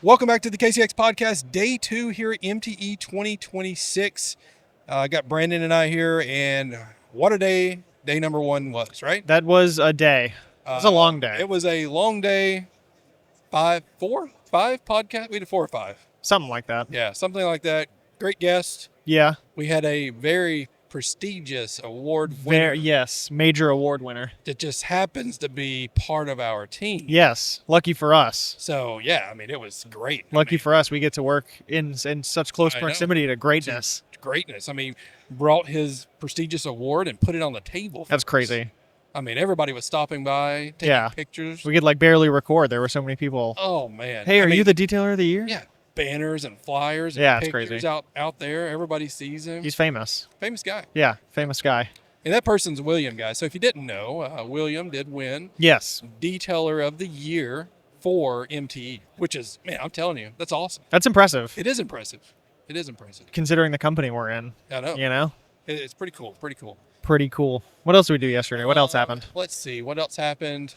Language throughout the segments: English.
Welcome back to the KCX Podcast, day 2 here at MTE 2026. I got Brandon and I here, and what a day number 1 was, right? That was a day. It was a long day. It was a long day. 5 podcast? We did 4 or 5. Something like that. Yeah, something like that. Great guest. Yeah. We had a very prestigious award winner Yes, major award winner. that just happens to be part of our team. Yes, lucky for us. So, yeah, I mean, it was great. Lucky for us, we get to work in such close proximity to greatness. Greatness. I mean, brought his prestigious award and put it on the table. That's crazy. I mean, everybody was stopping by, taking pictures. We could barely record. There were so many people. Oh, man. Hey, are you the detailer of the year? Yeah. Banners and flyers and Yeah, it's pictures crazy. out there. Everybody sees him. He's famous. Famous guy. Yeah, famous guy. And that person's William, guys. So if you didn't know, William did win Yes. Detailer of the Year for MTE, which is, man, I'm telling you, that's awesome. That's impressive. It is impressive. It is impressive. Considering the company we're in. I know. You know? It's pretty cool. Pretty cool. Pretty cool. What else did we do yesterday? What else happened? Let's see. What else happened?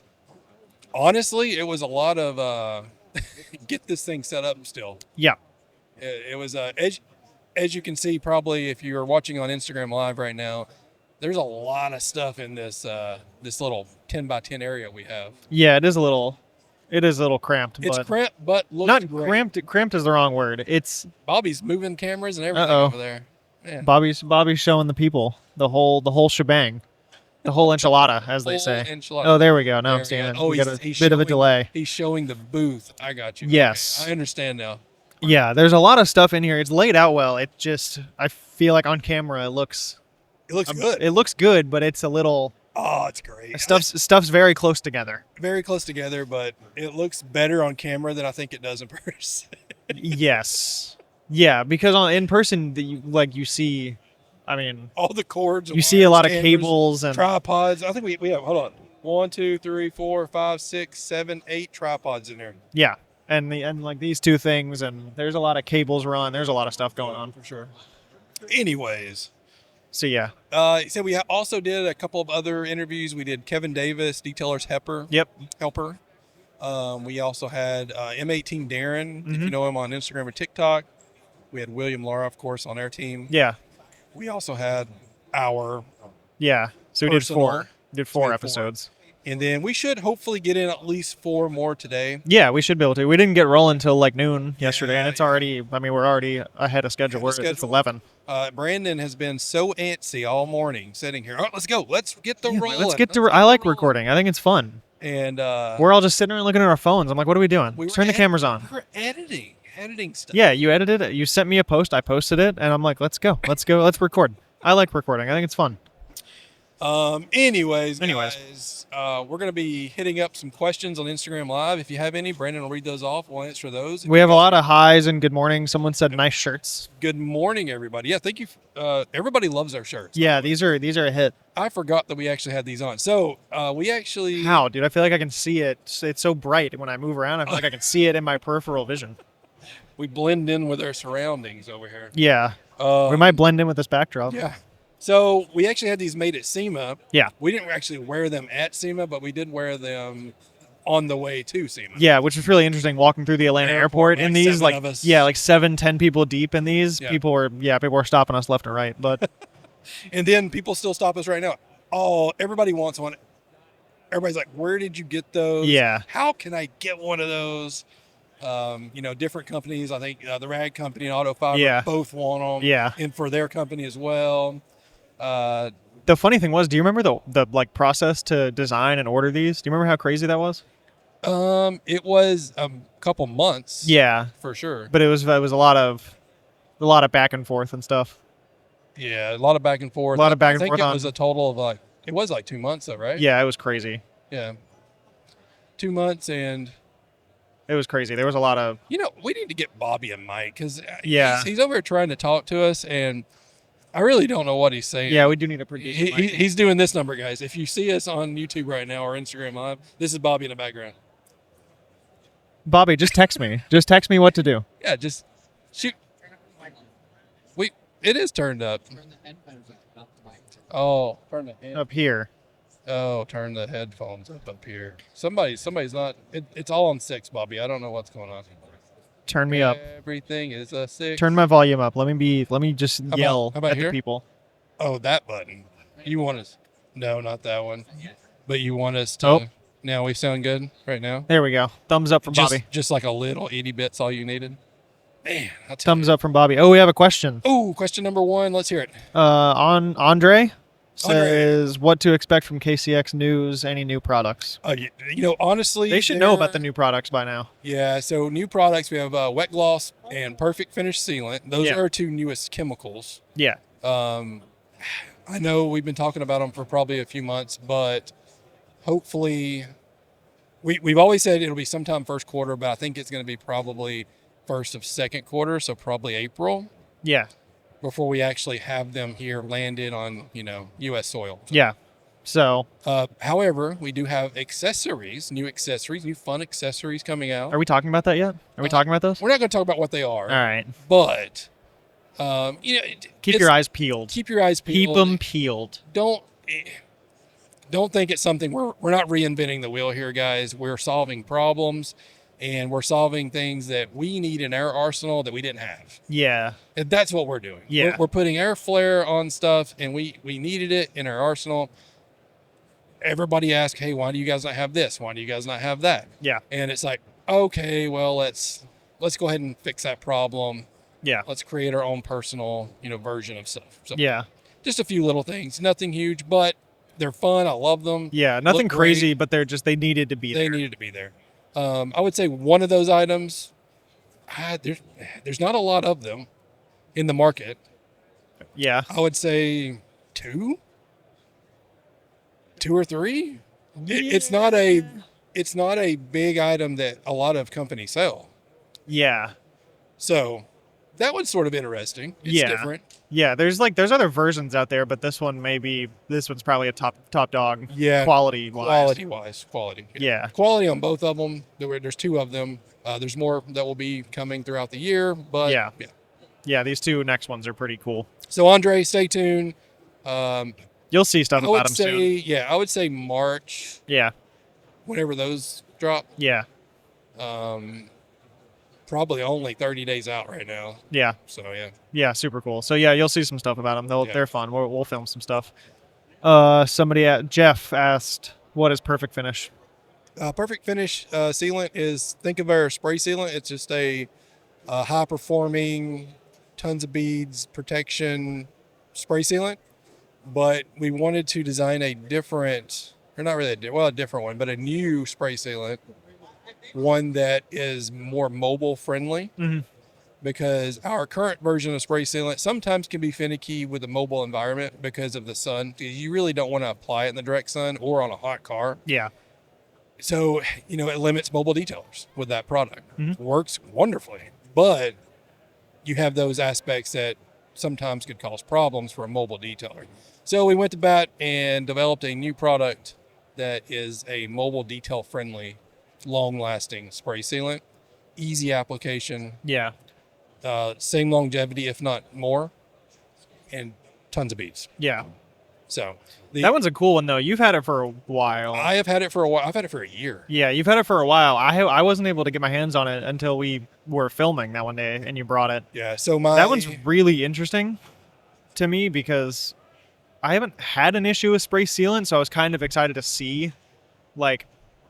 Honestly, it was a lot of get this thing set up still. Yeah. It was, as you can see, probably if you're watching on Instagram Live right now, there's a lot of stuff in this this little 10 by 10 area we have. Yeah, it is a little cramped. It's but cramped, but looks not great. cramped. Cramped is the wrong word. It's Bobby's moving cameras and everything Uh-oh. over there. Man. Bobby's showing the people the whole shebang, the whole enchilada, as they Full say. enchilada. Oh, there we go. Now There I'm we seeing go. it. Oh, we got a he's bit of a showing- delay. He's showing the booth. I got you. Yes. Okay. I understand now. Yeah, there's a lot of stuff in here. It's laid out well. It just, I feel like on camera it looks Good. It looks good, but it's a little Oh, it's great. stuff's very close together. Very close together, but it looks better on camera than I think it does in person. Yes. Yeah, because in person you see, I mean, All the cords. you see a lot of cables and tripods. I think we have. Hold on. 1, 2, 3, 4, 5, 6, 7, 8 tripods in there. yeah, and these two things, and there's a lot of cables run. There's a lot of stuff going on. For sure. Anyways. So yeah. So we also did a couple of other interviews. We did Kevin Davis, Detailer's Helper. We also had M18 Darren, if you know him on Instagram or TikTok. We had William Lara, of course, on our team. Yeah. We also had our Yeah. So we personal- did four we had episodes. And then we should hopefully get in at least 4 more today. Yeah, we should be able to. We didn't get rolling until noon yesterday, and it's yeah. already, we're already ahead of schedule. It's 11. Brandon has been so antsy all morning sitting here. Oh, let's go. Let's get the rolling. I like recording. I think it's fun. And we're all just sitting there looking at our phones. I'm like, what are we doing? Let's turn the cameras on. We're editing stuff. Yeah, you edited it. You sent me a post. I posted it, and I'm like, let's go. Let's record. I like recording. I think it's fun. Anyways, guys, we're going to be hitting up some questions on Instagram Live. If you have any, Brandon will read those off. We'll answer those. We have a lot of highs and good morning. Someone said nice shirts. Good morning, everybody. Yeah, thank you. Everybody loves our shirts. Yeah, these are a hit. I forgot that we actually had these on. So we actually... How, dude? I feel like I can see it. It's so bright when I move around. I feel like I can see it in my peripheral vision. We blend in with our surroundings over here. Yeah. We might blend in with this backdrop. Yeah. So we actually had these made at SEMA. Yeah. We didn't actually wear them at SEMA, but we did wear them on the way to SEMA. Yeah, which is really interesting walking through the Atlanta airport in these 7 of us. 7-10 people deep in these. Yeah. People were stopping us left and right, but And then people still stop us right now. Oh, everybody wants one. Everybody's like, where did you get those? Yeah. How can I get one of those? Different companies. I think the Rag Company and Auto Fiber both want them. Yeah. And for their company as well. the funny thing was, do you remember the process to design and order these? Do you remember how crazy that was? It was a couple months. Yeah, For sure. but it was a lot of back and forth and stuff. Yeah, a lot of back and forth. A lot of back and I think forth it on- was a total of it was 2 months though, right? Yeah, it was crazy. Yeah. 2 months, and It was crazy. There was a lot of we need to get Bobby a mic because Yeah. he's over here trying to talk to us, and I really don't know what he's saying. yeah. We do need a producer. He's doing this number, guys. If you see us on YouTube right now or Instagram Live, this is Bobby in the background. Bobby, just text me. Just text me what to do. Yeah, just shoot. It is turned up. Oh, turn the head. Up here. Oh, turn the headphones up here. Somebody's not. It's all on 6, Bobby. I don't know what's going on. Turn me up. Everything is a 6. Turn my volume up. Let me just yell how about at here? the people. Oh, that button. You want us? No, not that one. But you want us to? Oh. Now we sound good right now. There we go. Thumbs up from Bobby. Just like a little itty bit's all you needed. Man, I'll tell Thumbs you. up from Bobby. Oh, we have a question. Oh, question number 1. Let's hear it. On Andre says what to expect from KCX News. Any new products? Honestly, They should know about the new products by now. Yeah. So new products, we have wet gloss and perfect finish sealant. Those are our 2 newest chemicals. Yeah. I know we've been talking about them for probably a few months, but hopefully, we've always said it'll be sometime first quarter, but I think it's going to be probably first of second quarter, so probably April. Yeah. Before we actually have them here landed on, U.S. soil. Yeah. So. However, we do have new fun accessories coming out. Are we talking about that yet? Are we talking about those? We're not going to talk about what they are. All right. But, keep your eyes peeled. Keep your eyes peeled. Keep them peeled. Don't think it's something we're not reinventing the wheel here, guys. We're solving problems. And we're solving things that we need in our arsenal that we didn't have. Yeah. And that's what we're doing. Yeah. We're putting air flare on stuff, and we needed it in our arsenal. Everybody asks, hey, why do you guys not have this? Why do you guys not have that? Yeah. And it's like, okay, well, let's go ahead and fix that problem. Yeah. Let's create our own personal, version of stuff. So Yeah. just a few little things. Nothing huge, but they're fun. I love them. Yeah. Nothing Look crazy, great. but they needed to be there. They needed to be there. I would say one of those items, there's not a lot of them in the market. Yeah. I would say 2 or 3. Yeah. It's not a big item that a lot of companies sell. Yeah. So that one's sort of interesting. It's different. Yeah, there's other versions out there, but this one's probably a top dog. Yeah, quality wise. Yeah. Quality on both of them. There's 2 of them. There's more that will be coming throughout the year, but yeah, these 2 next ones are pretty cool. So Andre, stay tuned. You'll see stuff about them soon. Yeah, I would say March. Yeah. Whenever those drop. Yeah. Probably only 30 days out right now. Yeah. So yeah. Yeah, super cool. So yeah, you'll see some stuff about them. They're fun. We'll film some stuff. Jeff asked, "What is perfect finish?" Perfect finish sealant is, think of our spray sealant. It's just a high performing, tons of beads protection spray sealant. But we wanted to design a different one, but a new spray sealant. One that is more mobile friendly, because our current version of spray sealant sometimes can be finicky with the mobile environment because of the sun. You really don't want to apply it in the direct sun or on a hot car. Yeah. So, it limits mobile detailers with that product. Works wonderfully, but you have those aspects that sometimes could cause problems for a mobile detailer. So we went to bat and developed a new product that is a mobile detail friendly, long-lasting spray sealant, easy application. Yeah. Same longevity, if not more, and tons of beads. Yeah. So that one's a cool one though. You've had it for a while. I have had it for a while. I've had it for a year. Yeah, you've had it for a while. I wasn't able to get my hands on it until we were filming that one day, and you brought it. Yeah. So that one's really interesting to me because I haven't had an issue with spray sealant, so I was kind of excited to see like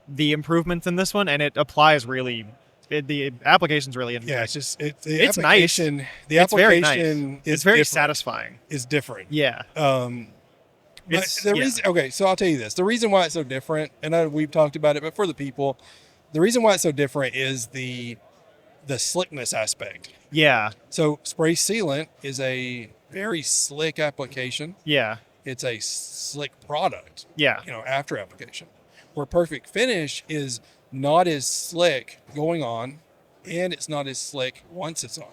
the improvements in this one, and it applies really. The application's really interesting. Yeah, it's just it's nice. The it's very nice. application is it's very different. satisfying. It's different. Yeah. Reason, okay, so I'll tell you this. The reason why it's so different, and we've talked about it, but for the people, the reason why it's so different is the slickness aspect. Yeah. So spray sealant is a very slick application. Yeah. It's a slick product. Yeah. After application. Where perfect finish is not as slick going on, and it's not as slick once it's on.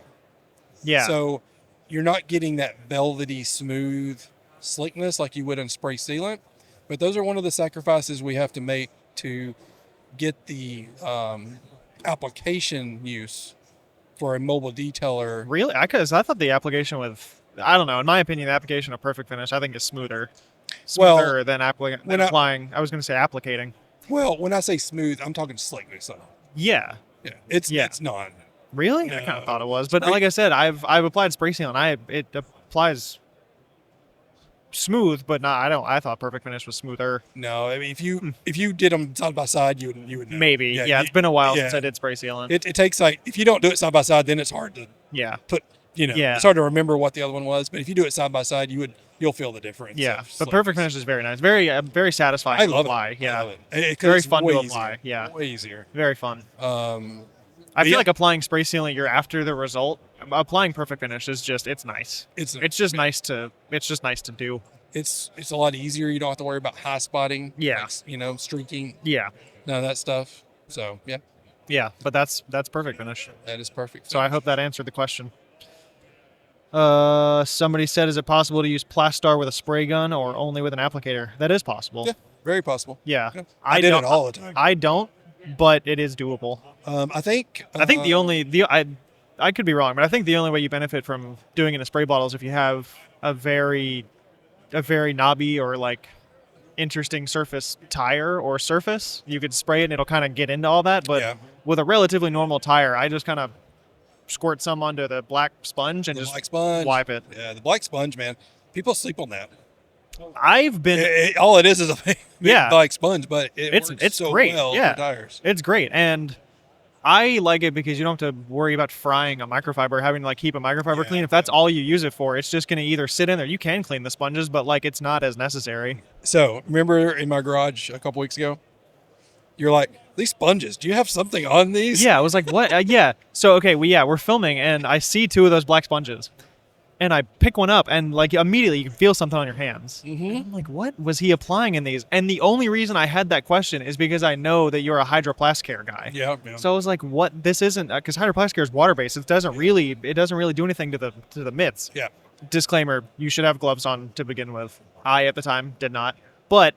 Yeah. So you're not getting that velvety, smooth slickness like you would in spray sealant. But those are one of the sacrifices we have to make to get the application use for a mobile detailer. Really? Because I thought the application I don't know, in my opinion, the application of perfect finish, I think is smoother than applying. I was going to say applicating. Well, when I say smooth, I'm talking slickness. Yeah. Yeah. It's not. Really? I kind of thought it was, but like I said, I've applied spray sealant. It applies smooth, but not. I thought Perfect Finish was smoother. No, I mean if you did them side by side, you would know. Maybe. Yeah, it's been a while since I did spray sealant. It takes like if you don't do it side by side, then it's hard to put. It's hard to remember what the other one was. But if you do it side by side, you'll feel the difference. Yeah, but Perfect Finish is very nice. Very satisfying. I love to apply. it. Yeah, I love it. Very fun to easier. apply. Yeah, way easier. Very fun. I feel like applying spray sealant, you're after the result. Applying Perfect Finish is just it's nice. It's just nice to do. It's a lot easier. You don't have to worry about high spotting. Yeah. Like, streaking. Yeah. None of that stuff. So yeah. Yeah, but that's Perfect Finish. That is perfect. So I hope that answered the question. Somebody said, is it possible to use Plastar with a spray gun or only with an applicator? That is possible. Yeah, very possible. Yeah. I did it all the time. I don't, but it is doable. I think I could be wrong, but I think the only way you benefit from doing it in a spray bottle is if you have a very knobby or like interesting surface tire or surface. You could spray it and it'll kind of get into all that. But with a relatively normal tire, I just kind of squirt some onto the black sponge and just wipe it. Yeah, the black sponge, man. People sleep on that. I've been all it is a big black sponge, but it's so great. Well for tires. It's great, and I like it because you don't have to worry about frying a microfiber, having to like keep a microfiber clean. If that's all you use it for, it's just going to either sit in there. You can clean the sponges, but like it's not as necessary. So remember in my garage a couple weeks ago, you're like, these sponges, do you have something on these? Yeah, I was like, what? Yeah. So okay, we're filming, and I see two of those black sponges. And I pick one up, and like immediately you can feel something on your hands. Mm-hmm. I'm like, what was he applying in these? And the only reason I had that question is because I know that you're a hydroplastic care guy. Yeah. So I was like, what? This isn't because hydroplastic care is water based. It doesn't really do anything to the mitts. Yeah. Disclaimer: you should have gloves on to begin with. I at the time did not, but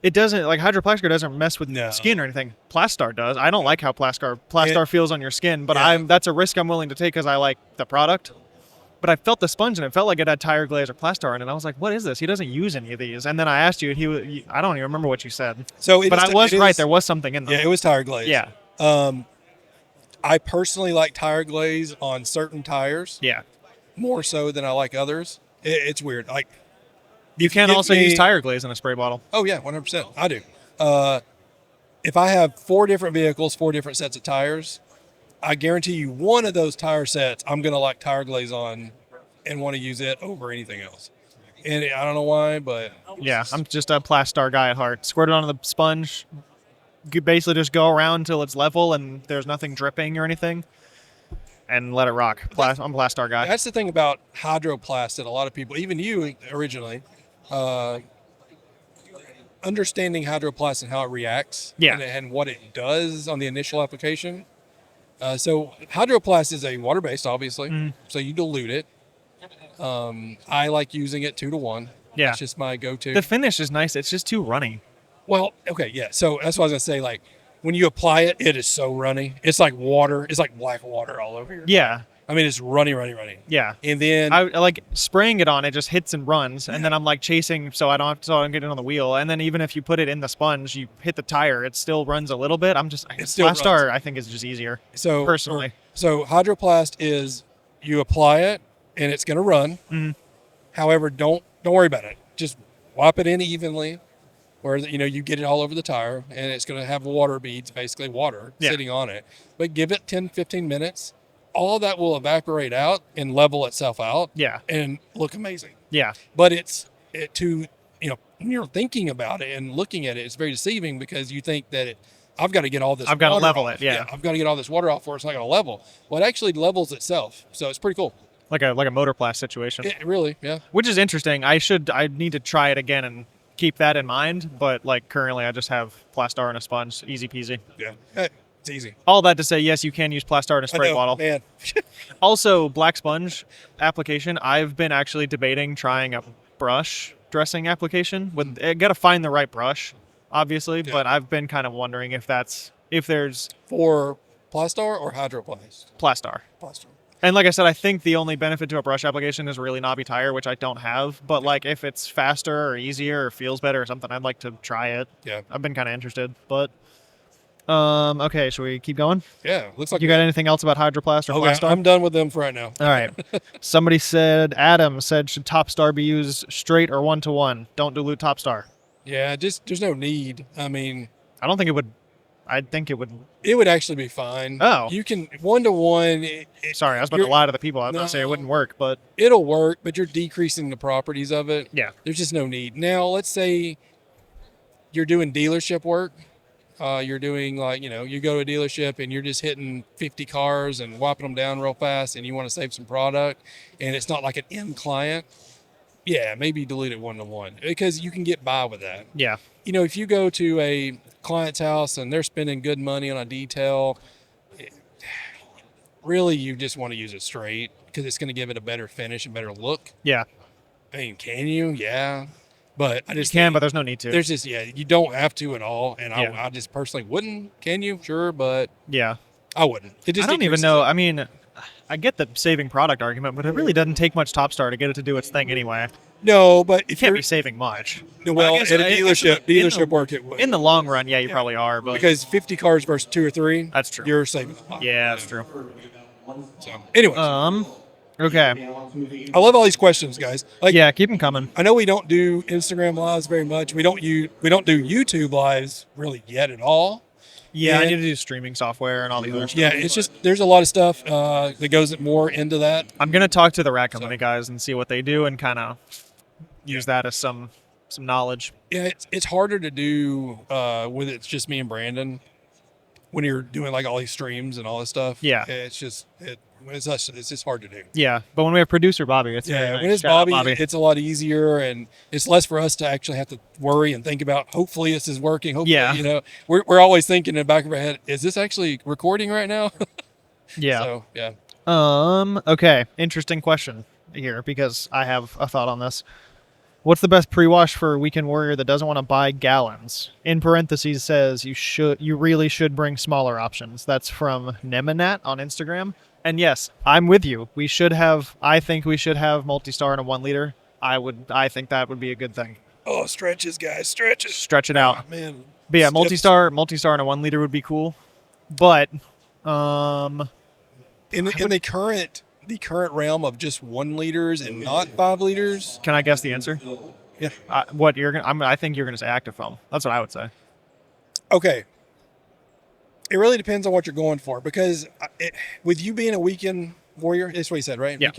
it doesn't like hydroplastic care doesn't mess with skin or anything. Plastar does. I don't like how Plastar feels on your skin, but that's a risk I'm willing to take because I like the product. But I felt the sponge and it felt like it had tire glaze or Plastar in it. I was like, what is this? He doesn't use any of these. And then I asked you, and I don't even remember what you said. But I was right. There was something in them. Yeah, it was tire glaze. Yeah. I personally like tire glaze on certain tires. Yeah. More so than I like others. It's weird. Like you can also use tire glaze in a spray bottle. Oh yeah, 100%. I do. If I have 4 different vehicles, 4 different sets of tires, I guarantee you one of those tire sets, I'm going to like tire glaze on and want to use it over anything else. And I don't know why, but... Yeah, I'm just a Plastar guy at heart. Squirt it onto the sponge. You basically just go around until it's level and there's nothing dripping or anything. And let it rock. I'm a Plastar guy. That's the thing about hydroplast that a lot of people, even you originally, understanding hydroplast and how it reacts and what it does on the initial application. So hydroplast is a water-based, obviously. So you dilute it. I like using it 2-to-1. Yeah. It's just my go-to. The finish is nice. It's just too runny. Well, okay, yeah. So that's what I was going to say. Like, when you apply it, it is so runny. It's like water. It's like black water all over here. Yeah. I mean, it's runny. Yeah. And then... I like spraying it on, it just hits and runs. And then I'm like chasing so I don't get it on the wheel. And then even if you put it in the sponge, you hit the tire, it still runs a little bit. Plastar, I think, is just easier. So personally. So hydroplast is you apply it and it's going to run. Mm-hmm. However, don't worry about it. Just wipe it in evenly where you get it all over the tire and it's going to have water beads, basically water sitting on it. But give it 10-15 minutes. All that will evaporate out and level itself out and look amazing. Yeah. But when you're thinking about it and looking at it, it's very deceiving because you think that I've got to get all this I've got to level off. it, yeah. I've got to get all this water off or it's not going to level. Well, it actually levels itself. So it's pretty cool. Like a motorplast situation. It really, yeah. Which is interesting. I need to try it again and keep that in mind. But like currently I just have Plastar and a sponge. Easy peasy. Yeah. It's easy. All that to say, yes, you can use Plastar in a spray bottle. Man. Also, black sponge application. I've been actually debating trying a brush dressing application. Got to find the right brush, obviously. Yeah. But I've been kind of wondering if there's for Plastar or hydroplast. Plastar. And like I said, I think the only benefit to a brush application is a really knobby tire, which I don't have. But like if it's faster or easier or feels better or something, I'd like to try it. Yeah. I've been kind of interested, but. Okay, should we keep going? Yeah, looks like You got anything else about Hydroplast or okay. Black Star? I'm done with them for right now. All right. Somebody said, Adam said, should Top Star be used straight or 1-to-1? Don't dilute Top Star. Yeah, just there's no need. I mean, I don't think it would. I think it would. it would actually be fine. Oh. You can 1-to-1. Sorry, I was about to lie to the people. I was about to say it wouldn't work, but It'll work, but you're decreasing the properties of it. yeah. There's just no need. Now, let's say you're doing dealership work. You're doing you go to a dealership and you're just hitting 50 cars and wiping them down real fast and you want to save some product and it's not like an end client. Yeah, maybe dilute it 1-to-1 because you can get by with that. Yeah. If you go to a client's house and they're spending good money on a detail, really you just want to use it straight because it's going to give it a better finish and better look. Yeah. I mean, can you? Yeah. But I You just can, but there's no need to. there's just you don't have to at all, and Yeah. I just personally wouldn't. Can you? Sure, but Yeah. I wouldn't. It just I don't even decreases know. it. I mean, I get the saving product argument, but it really doesn't take much Top Star to get it to do its thing anyway. No, but You if can't you're be saving much. well I guess at a in dealership the- work, it would In the long run, yeah, you probably are, but because 50 cars versus 2 or 3. That's true. You're saving a lot. yeah, that's true. So, anyways, Okay. I love all these questions, guys. Like, Yeah, keep them coming. I know we don't do Instagram lives very much. We don't do YouTube lives really yet at all. Yeah, I And- need to do streaming software and all the other stuff. Yeah, it's just there's a lot of stuff that goes more into that. I'm gonna talk to the Rat Company guys and see what they do and kind of use that as some knowledge. Yeah, it's harder to do with it's just me and Brandon when you're doing like all these streams and all this stuff. Yeah. it's just it's just hard to do. Yeah, but when we have producer Bobby, it's very Yeah, nice. when it's Shout out Bobby, it's a lot easier and it's less for us to actually have to worry and think about. Hopefully, this is working. Hopefully, Yeah. we're always thinking in the back of our head, is this actually recording right now? yeah. So yeah. Okay, interesting question here because I have a thought on this. What's the best pre-wash for a weekend warrior that doesn't want to buy gallons? In parentheses says you really should bring smaller options. That's from Neminat on Instagram. And yes, I'm with you. I think we should have multi-star in a 1 liter. I think that would be a good thing. Oh, stretches, guys, stretches. Stretch it out. Oh, man. But yeah, Steps. multi-star in a 1 liter would be cool. But In the current realm of just 1 liters and not 5 liters. can I guess the answer? Yeah. I think you're gonna say active foam. That's what I would say. Okay. It really depends on what you're going for because with you being a weekend warrior, that's what you said, right? Yeah.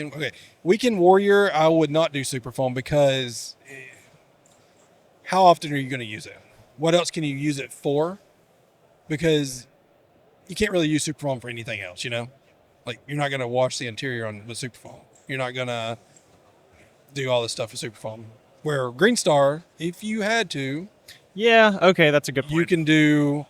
Weekend warrior, I would not do superfoam because how often are you going to use it? What else can you use it for? Because you can't really use superfoam for anything else, Like you're not going to wash the interior on the superfoam. You're not going to do all this stuff with superfoam. Where Green Star, if you had to, Yeah. Okay, that's a good point. you can do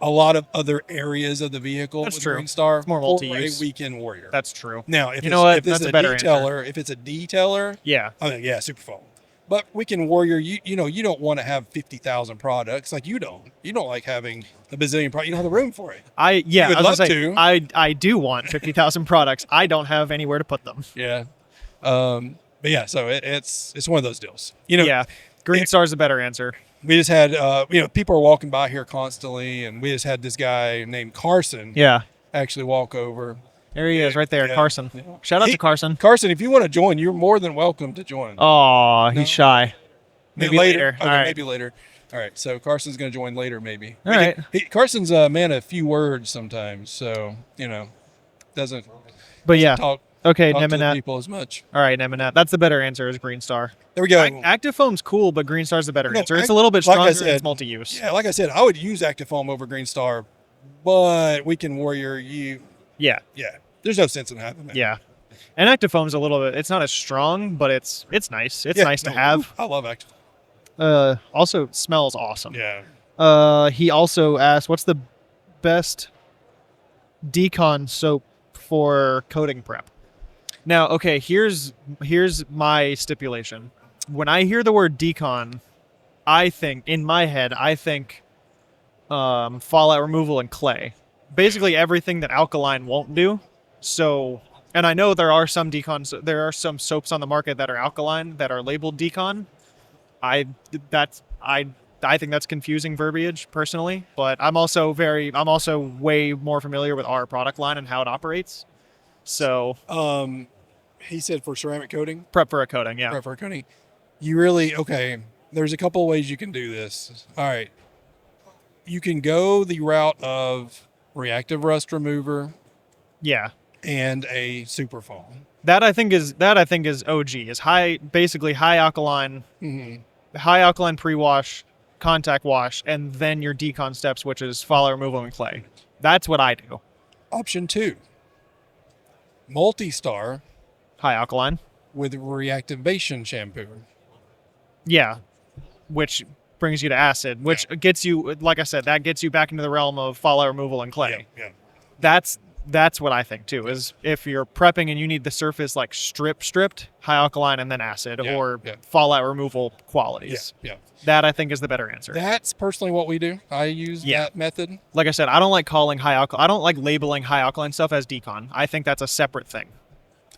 a lot of other areas of the vehicle That's with true. Green Star It's more for multi-use. a weekend warrior. That's true. Now, if You know what? if it's That's a a better detailer, if it's a detailer, Yeah. I mean, yeah, superfoam. But weekend warrior, you don't want to have 50,000 products like you don't. You don't like having a bazillion products. You don't have the room for it. I would was gonna love say, to. I do want 50,000 products. I don't have anywhere to put them. Yeah. But yeah, so it's one of those deals. Yeah. Green Star's a better answer. We just had people are walking by here constantly, and we just had this guy named Carson Yeah. actually walk over. There he is, right there, Yeah. Carson. Shout out to Carson. Carson, if you want to join, you're more than welcome to join. Oh, No. he's shy. Maybe later. Okay, All right. maybe later. All right, so Carson's going to join later, maybe. All right. Carson's a man of few words sometimes, so doesn't But yeah. talk Okay, to the Neminat. people as much. All right, Neminat. That's the better answer is Green Star. There we go. Active foam's cool, but Green Star's the better No, answer. It's a little bit like I stronger and said, it's multi-use. Yeah, like I said, I would use Active Foam over Green Star, but Weekend Warrior, Yeah. there's no sense in having that. Yeah. And active foam's a little bit, it's not as strong, but it's nice. It's Yeah, nice to no, have. I love Active. Also smells awesome. Yeah. He also asked, what's the best decon soap for coating prep? Now, okay, here's my stipulation. When I hear the word decon, in my head, I think fallout removal and clay. Basically everything that alkaline won't do. So, and I know there are some soaps on the market that are alkaline that are labeled decon. I I think that's confusing verbiage personally, but I'm also way more familiar with our product line and how it operates. So He said for ceramic coating, prep for a coating, yeah. prep for coating. You really, okay, there's a couple of ways you can do this. All right. You can go the route of reactive rust remover Yeah. and a super foam. That I think is OG. Is basically high alkaline pre-wash, contact wash, and then your decon steps, which is follow removal and clay. That's what I do. Option 2, multi-star High alkaline. with reactivation shampoo. Yeah. Which brings you to acid, which gets you, like I said, that gets you back into the realm of fallout removal and clay. Yeah. That's what I think too, is if you're prepping and you need the surface like stripped, high alkaline and then acid, or fallout removal qualities. Yeah. That I think is the better answer. That's personally what we do. I use that method. Like I said, I don't like calling I don't like labeling high alkaline stuff as decon. I think that's a separate thing.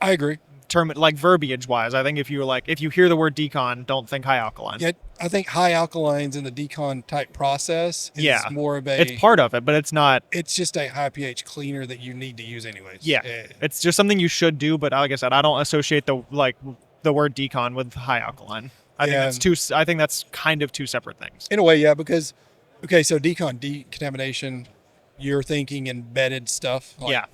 I agree. Term like verbiage wise, I think if you hear the word decon, don't think high alkaline. Yet I think high alkalines in the decon type process is more of a. It's part of it, but it's not. It's just a high pH cleaner that you need to use anyways. Yeah, it's just something you should do. But like I said, I don't associate the word decon with high alkaline. I think that's kind of two separate things. In a way, yeah, because so decontamination, you're thinking embedded stuff. Like,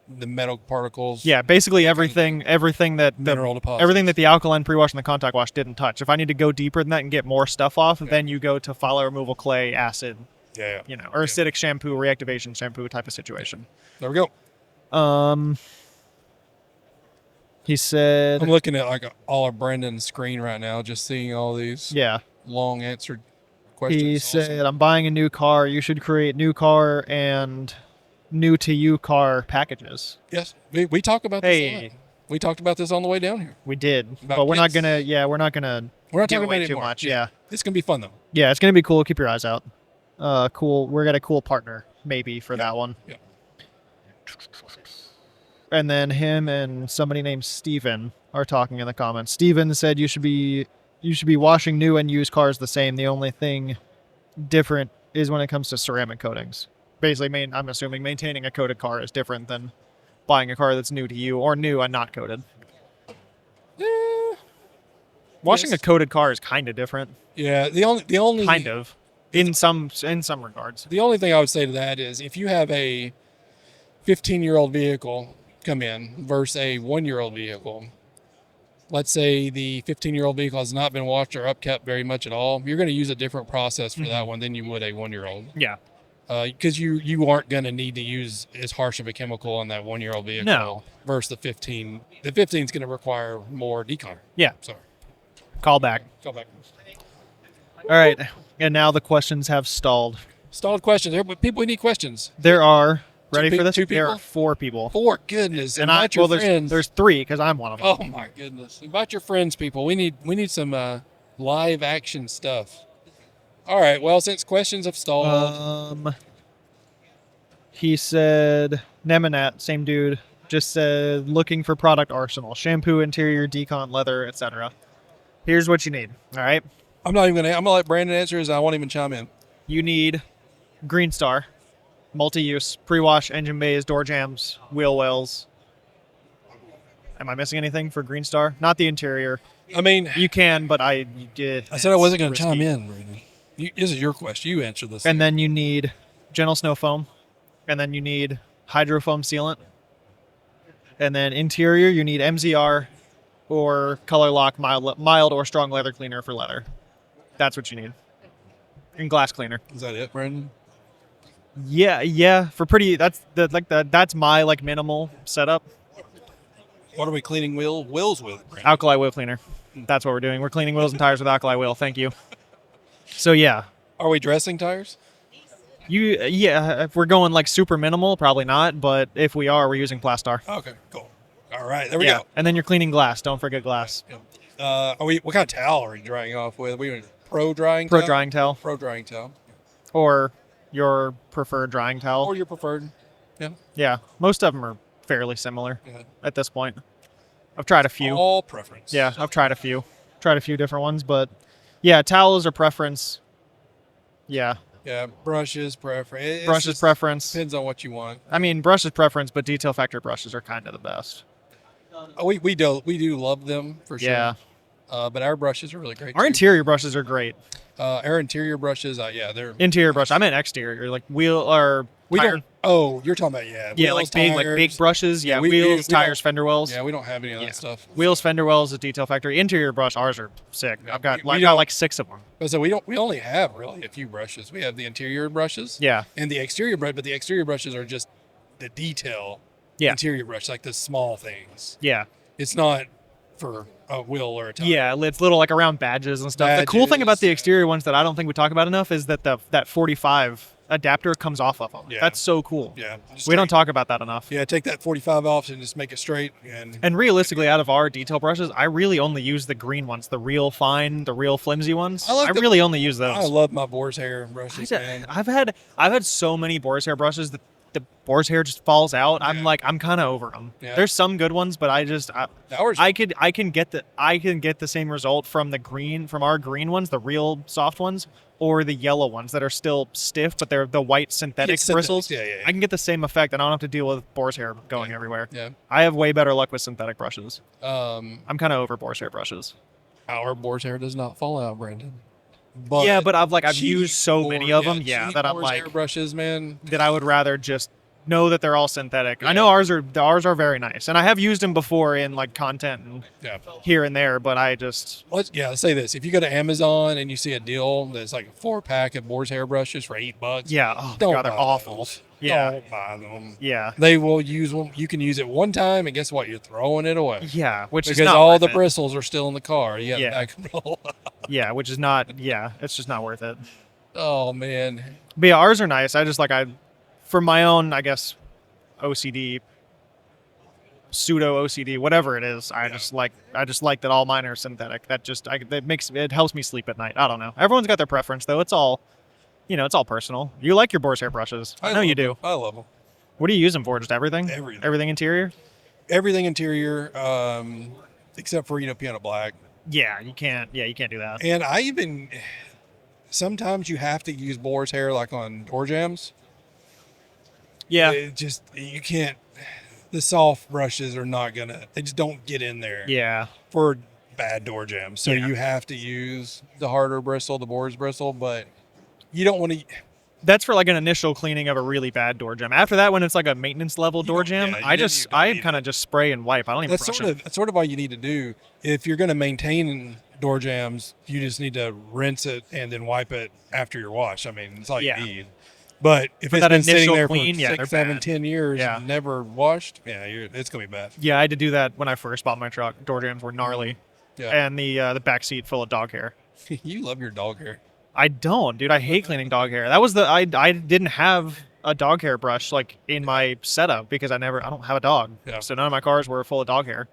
the metal particles. Yeah, basically everything that mineral deposits. Everything that the alkaline pre-wash and the contact wash didn't touch. If I need to go deeper than that and get more stuff off, then you go to follow removal, clay, acid, or acidic shampoo, reactivation shampoo type of situation. There we go. He said, I'm looking at like all of Brendan's screen right now, just seeing all these long answered questions. He said, I'm buying a new car. You should create new car and new to you car packages. Yes, we talked about this a lot. We talked about this on the way down here. We did, but we're not gonna talking about it too much. Yeah, it's gonna be fun though. Yeah, it's gonna be cool. Keep your eyes out. Cool. We're got a cool partner maybe for that one. Yeah. And then him and somebody named Steven are talking in the comments. Steven said you should be washing new and used cars the same. The only thing different is when it comes to ceramic coatings. Basically, I'm assuming maintaining a coated car is different than buying a car that's new to you or new and not coated. Washing a coated car is kind of different. Yeah, the only kind of in some regards. The only thing I would say to that is if you have a 15-year-old vehicle come in versus a 1-year-old vehicle. Let's say the 15-year-old vehicle has not been washed or upkept very much at all. You're going to use a different process for that one than you would a 1-year-old. Yeah. Because you aren't going to need to use as harsh of a chemical on that 1-year-old vehicle versus the 15. The 15 is going to require more decon. Yeah. Sorry. Call back. All right. And now the questions have stalled. Stalled questions. People, we need questions. There are. Ready for this? 2 people? There are 4 people. 4, goodness. And invite your friends. There's 3 because I'm one of them. Oh my goodness. Invite your friends, people. We need some live action stuff. All right. Well, since questions have stalled. He said, Nemanat, same dude, just said looking for product arsenal, shampoo, interior, decon, leather, etc. Here's what you need. All right. I'm gonna let Brandon answer as I won't even chime in. You need Green Star, multi-use, pre-wash, engine bays, door jambs, wheel wells. Am I missing anything for Green Star? Not the interior. I mean, you can, but I did. I said I wasn't going to chime in, Brandon. This is your question. You answer this. And then you need gentle snow foam, and then you need hydrofoam sealant, and then interior you need MZR or Color Lock mild or strong leather cleaner for leather. That's what you need. And glass cleaner. Is that it, Brandon? Yeah. For pretty, that's my minimal setup. What are we cleaning wheels with, Brandon? Alkali wheel cleaner. That's what we're doing. We're cleaning wheels and tires with alkali wheel. Thank you. So yeah. Are we dressing tires? If we're going super minimal, probably not. But if we are, we're using Plastar. Okay, cool. All right, there we go. And then you're cleaning glass. Don't forget glass. What kind of towel are you drying off with? Are we pro drying towel? Pro drying towel. Or your preferred drying towel. Or your preferred. Yeah. Yeah. Most of them are fairly similar at this point. I've tried a few. All preference. Yeah, I've tried a few. Tried a few different ones, but yeah, towels are preference. Yeah. Yeah, brushes preference. Brushes preference. Depends on what you want. I mean, brushes preference, but detail factory brushes are kind of the best. We do love them for sure. Yeah. But our brushes are really great Our too. interior brushes are great. Our interior brushes, yeah, they're Interior nice. brush. I meant exterior, like wheel or We tire. don't. Oh, you're talking about Yeah, wheels, like big tires. brushes. Yeah, we wheels, don't- tires, fender wells. Yeah, we don't have any of Yeah. that stuff. Wheels, fender wells, a detail factory. Interior brush. Ours are sick. Yeah, I've got we got don't- like 6 of them. So we only have really a few brushes. We have the interior brushes. Yeah. And the exterior brush, but the exterior brushes are just the detail. Yeah. Interior brush, like the small things. Yeah. It's not for a wheel or a tire. Yeah, it's little like around badges and stuff. The cool thing about the Badges, exterior ones that I don't think we talk about enough is that that 45 adapter comes off of them. Yeah. That's so cool. Yeah. We don't talk about that enough. Yeah, take that 45 off and just make it straight. And realistically, out of our detail brushes, I really only use the green ones, the real fine, the real flimsy ones. I really only use those. I love my boar's hair brushes, man. I've had so many boar's hair brushes that the boar's hair just falls out. I'm kind of over them. Yeah. There's some good ones, but Ours- I can get the same result from our green ones, the real soft ones, or the yellow ones that are still stiff, but they're the white synthetic bristles. Yeah. I can get the same effect, and I don't have to deal with boar's hair going everywhere. Yeah. I have way better luck with synthetic brushes. Um, I'm kind of over boar's hair brushes. our boar's hair does not fall out, Brandon. But Yeah, but I've cheap used so many of them. Yeah, cheap that I'm boar's like hair brushes, man. that I would rather just know that they're all synthetic. I know ours are very nice, and I have used them before in like content and Yeah. here and there. But I just Let's say this: if you go to Amazon and you see a deal that's like a 4-pack of boar's hair brushes for $8, oh don't god, they're buy awful. those. Yeah. Don't buy them. Yeah, They will use them. You can use it one time, and guess what? You're throwing it away. yeah, which Because is not all worth the it. bristles are still in the car. You got Yeah. back and roll. Yeah, which is not. Yeah, it's just not worth it. Oh man. But yeah, ours are nice. I just for my own, I guess, OCD, pseudo OCD, whatever it is. I just like that all mine are synthetic. It helps me sleep at night. I don't know. Everyone's got their preference though. It's all, it's all personal. You like your boar's hair brushes. I know you do. I love them. What do you use them for? Just everything? Everything. Everything interior? Everything interior, except for piano black. Yeah, you can't do that. And I even sometimes you have to use boar's hair like on door jams. Yeah. You can't. The soft brushes are not gonna. They just don't get in there. Yeah. For bad door jams, so Yeah. you have to use the harder bristle, the boar's bristle, but you don't want to. That's for like an initial cleaning of a really bad door jam. After that, when it's like a maintenance level door jam, yeah, I then you don't need kind of just spray and wipe. I don't even brush them. That's sort of all you need to do if you're going to maintain door jams. You just need to rinse it and then wipe it after your wash. I mean, it's all Yeah. you need. But if For it's that been sitting initial there clean, for yeah, 6, they're 7, bad. 10 years, Yeah. and never washed, it's gonna be bad. Yeah, I had to do that when I first bought my truck. Door jams were gnarly, Yeah, and the back seat full of dog hair. you love your dog hair. I don't, dude. I hate cleaning dog hair. That was I didn't have a dog hair brush like in my setup because I don't have a dog. Yeah. So none of my cars were full of dog hair.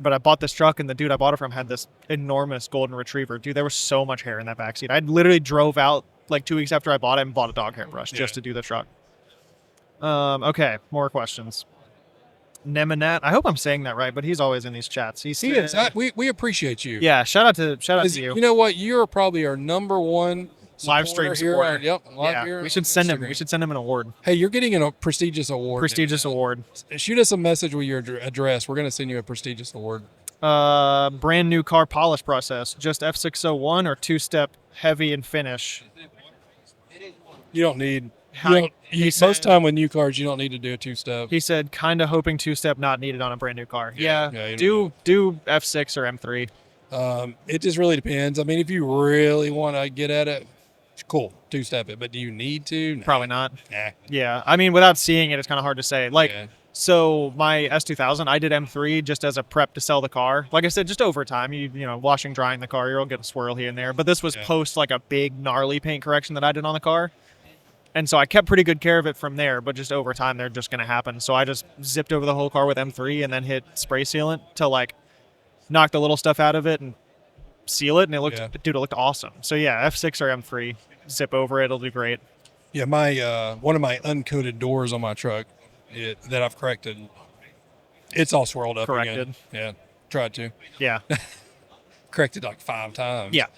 But I bought this truck, and the dude I bought it from had this enormous golden retriever. Dude, there was so much hair in that back seat. I literally drove out like 2 weeks after I bought it and bought a dog hair brush just to do the truck. Okay, more questions. Nemanat, I hope I'm saying that right, but he's always in these chats. He is. We appreciate you. Yeah, shout out to 'Cause you. You know what? You're probably our number one Live stream supporter supporter. here. Yep. Live Yeah, here we on should send him. Instagram. We should send him an award. Hey, you're getting a prestigious award. Prestigious award. Shoot us a message with your address. We're going to send you a prestigious award. Brand new car polish process. Just F601 or 2-step heavy and finish. You don't need. He Most time with new cars, you don't need to do a 2-step. He said, kind of hoping 2-step not needed on a brand new car. Yeah, you do F6 or M3. It just really depends. I mean, if you really want to get at it, cool, 2-step it. But do you need to? Nah. Probably not. Nah. Yeah, I mean, without seeing it, it's kind of hard to say. Yeah. So my S2000, I did M3 just as a prep to sell the car. Like I said, just over time, you know, washing, drying the car, you'll get a swirl here and there. But this was post like a big gnarly paint correction that I did on the car. And so I kept pretty good care of it from there, but just over time, they're just going to happen. So I just zipped over the whole car with M3 and then hit spray sealant to like knock the little stuff out of it and seal it. And it looked awesome. So yeah, F6 or M3, zip over it. It'll do great. Yeah, my one of my uncoated doors on my truck that I've corrected, it's all swirled up Corrected. again. Yeah, tried to. Yeah. Corrected like 5 times. Yeah.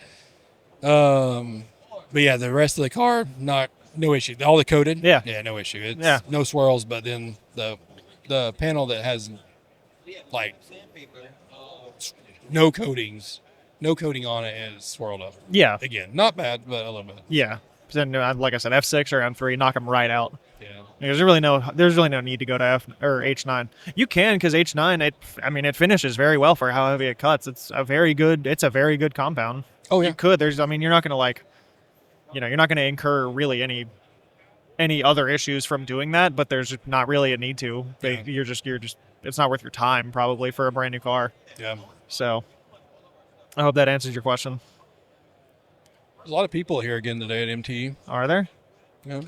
But yeah, the rest of the car, no issue. All the coated, Yeah. no issue. It's no swirls, but then the panel that has like no coatings, no coating on it is swirled up. Yeah. Again, not bad, but a little bit. Yeah. Then, like I said, F6 or M3, knock them right out. Yeah. There's really no need to go to F or H9. You can, because H9, it finishes very well for how heavy it cuts. It's a very good compound. Oh yeah. You could. You're not gonna you're not gonna incur really any other issues from doing that. But there's not really a need to. You're just it's not worth your time probably for a brand new car. Yeah. So I hope that answers your question. There's a lot of people here again today at MTE. Are there? Yeah.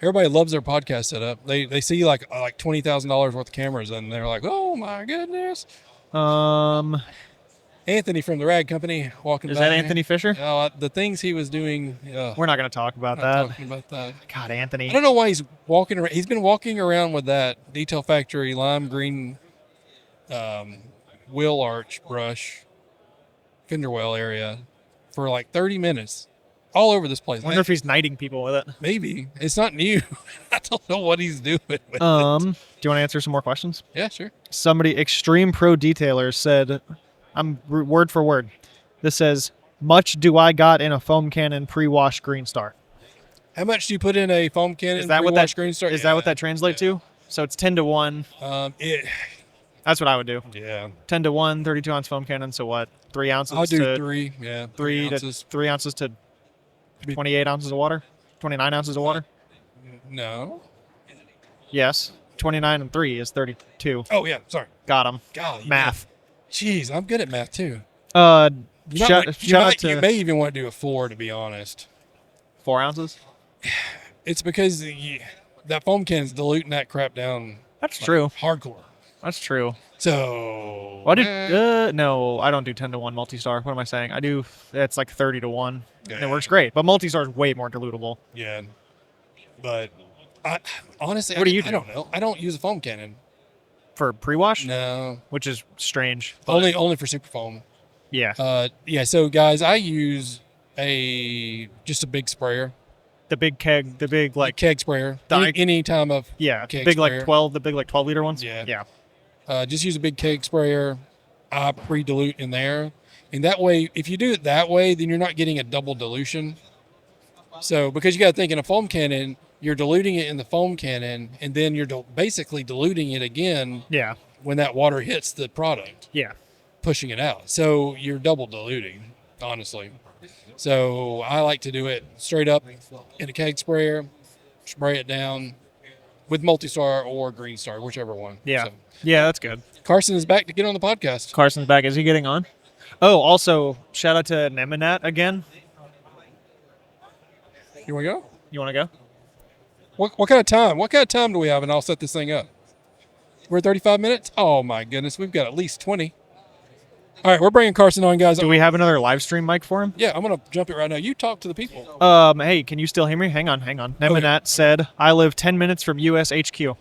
Everybody loves their podcast setup. They see like $20,000 worth of cameras, and they're like, "Oh my goodness!" Anthony from the Rag Company walking. Is by. that Anthony Fisher? Oh, the things he was doing. We're not going to talk about not that. talking about that. God, Anthony. I don't know why he's walking around. He's been walking around with that Detail Factory lime green wheel arch brush fender well area for like 30 minutes. All over this place. I wonder if he's knighting people with it. Maybe. It's not new. I don't know what he's doing with it. Do you want to answer some more questions? Yeah, sure. Somebody, Extreme Pro Detailer, said, I'm word for word. This says, much do I got in a foam cannon pre-wash Green Star. How much do you put in a foam cannon? Is that what that Green Star? Is that what that translates to? So it's 10 to 1. That's what I would do. Yeah. 10 to 1, 32 ounce foam cannon. So what? 3 ounces I'll do to 3. Yeah. 3 ounces. 3 ounces to 28 ounces of water? 29 ounces of water? No. Yes. 29 and 3 is 32. Oh, yeah. Sorry. Got him. Golly. Math. Jeez, I'm good at math, too. Shout out to You may even want to do a 4, to be honest. 4 ounces? It's because that foam cannon's diluting that crap down. That's true. Hardcore. That's true. So. No, I don't do 10 to 1 multi-star. What am I saying? It's like 30 to 1. Yeah. And it works great. But multi-star is way more dilutable. Yeah. But honestly, What do you do? I don't know. I don't use a foam cannon. For pre-wash? No. Which is strange. But Only for super foam. yeah. So guys, I use just a big sprayer. The big keg, the big like keg sprayer. The- Any time of big sprayer. like 12, the big like 12 liter ones? Yeah. Yeah. Just use a big keg sprayer. I pre-dilute in there. And that way, if you do it that way, then you're not getting a double dilution. So, because you got to think in a foam cannon, you're diluting it in the foam cannon, and then you're basically diluting it again Yeah. when that water hits the product, Yeah. pushing it out. So you're double diluting, honestly. So I like to do it straight up in a keg sprayer, spray it down with Multistar or Green Star, whichever one. Yeah. So, Yeah, that's good. Carson is back to get on the podcast. Carson's back. Is he getting on? Oh, also, shout out to Neminat again. You want to go? You want to go? What kind of time? What kind of time do we have? And I'll set this thing up. We're at 35 minutes? Oh, my goodness. We've got at least 20. All right, we're bringing Carson on, guys. Do we have another live stream mic for him? Yeah, I'm going to jump it right now. You talk to the people. Hey, can you still hear me? Hang on. Neminat said, I live 10 minutes from US HQ.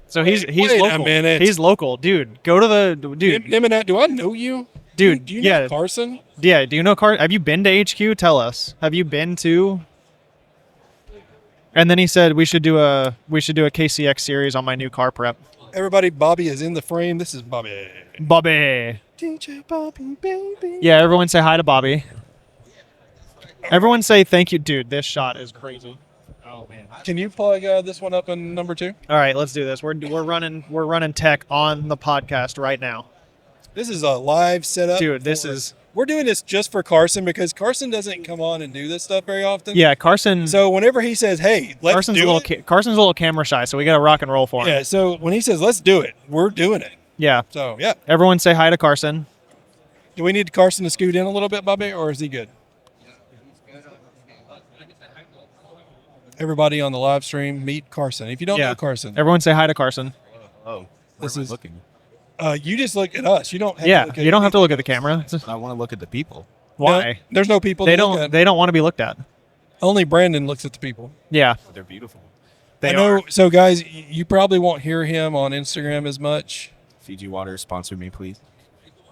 So he's Wait a local. minute. He's local. Dude, go to the... Dude, Neminat, do I know you? Dude, do you yeah. know Carson? Yeah, do you know Have you been to HQ? Tell us. Have you been to... And then he said we should do a KCX series on my new car prep. Everybody, Bobby is in the frame. This is Bobby. Bobby. DJ Bobby, baby. Yeah, everyone say hi to Bobby. Everyone say thank you. Dude, this shot is crazy. Oh, man. Can you plug this one up in number 2? All right, let's do this. We're running tech on the podcast right now. This is a live setup. Dude, We're doing this just for Carson because Carson doesn't come on and do this stuff very often. Yeah, Carson. So whenever he says, "Hey, let's Carson's do a it," little Carson's a little camera shy, so we got to rock and roll for him. yeah. So when he says, "Let's do it," we're doing it. Yeah. So yeah. Everyone say hi to Carson. Do we need Carson to scoot in a little bit, Bobby, or is he good? Everybody on the live stream, meet Carson. If you don't know Carson, Everyone say hi to Carson. Oh, This this is- is looking. you just look at us. You don't. Have Yeah, to look at you don't have to anything. look at the camera. I want to look at the people. Why? No, there's no people. They to look don't. at. They don't want to be looked at. Only Brandon looks at the people. Yeah. They're beautiful. They I know. are. So guys, you probably won't hear him on Instagram as much. Fiji Water, sponsor me, please.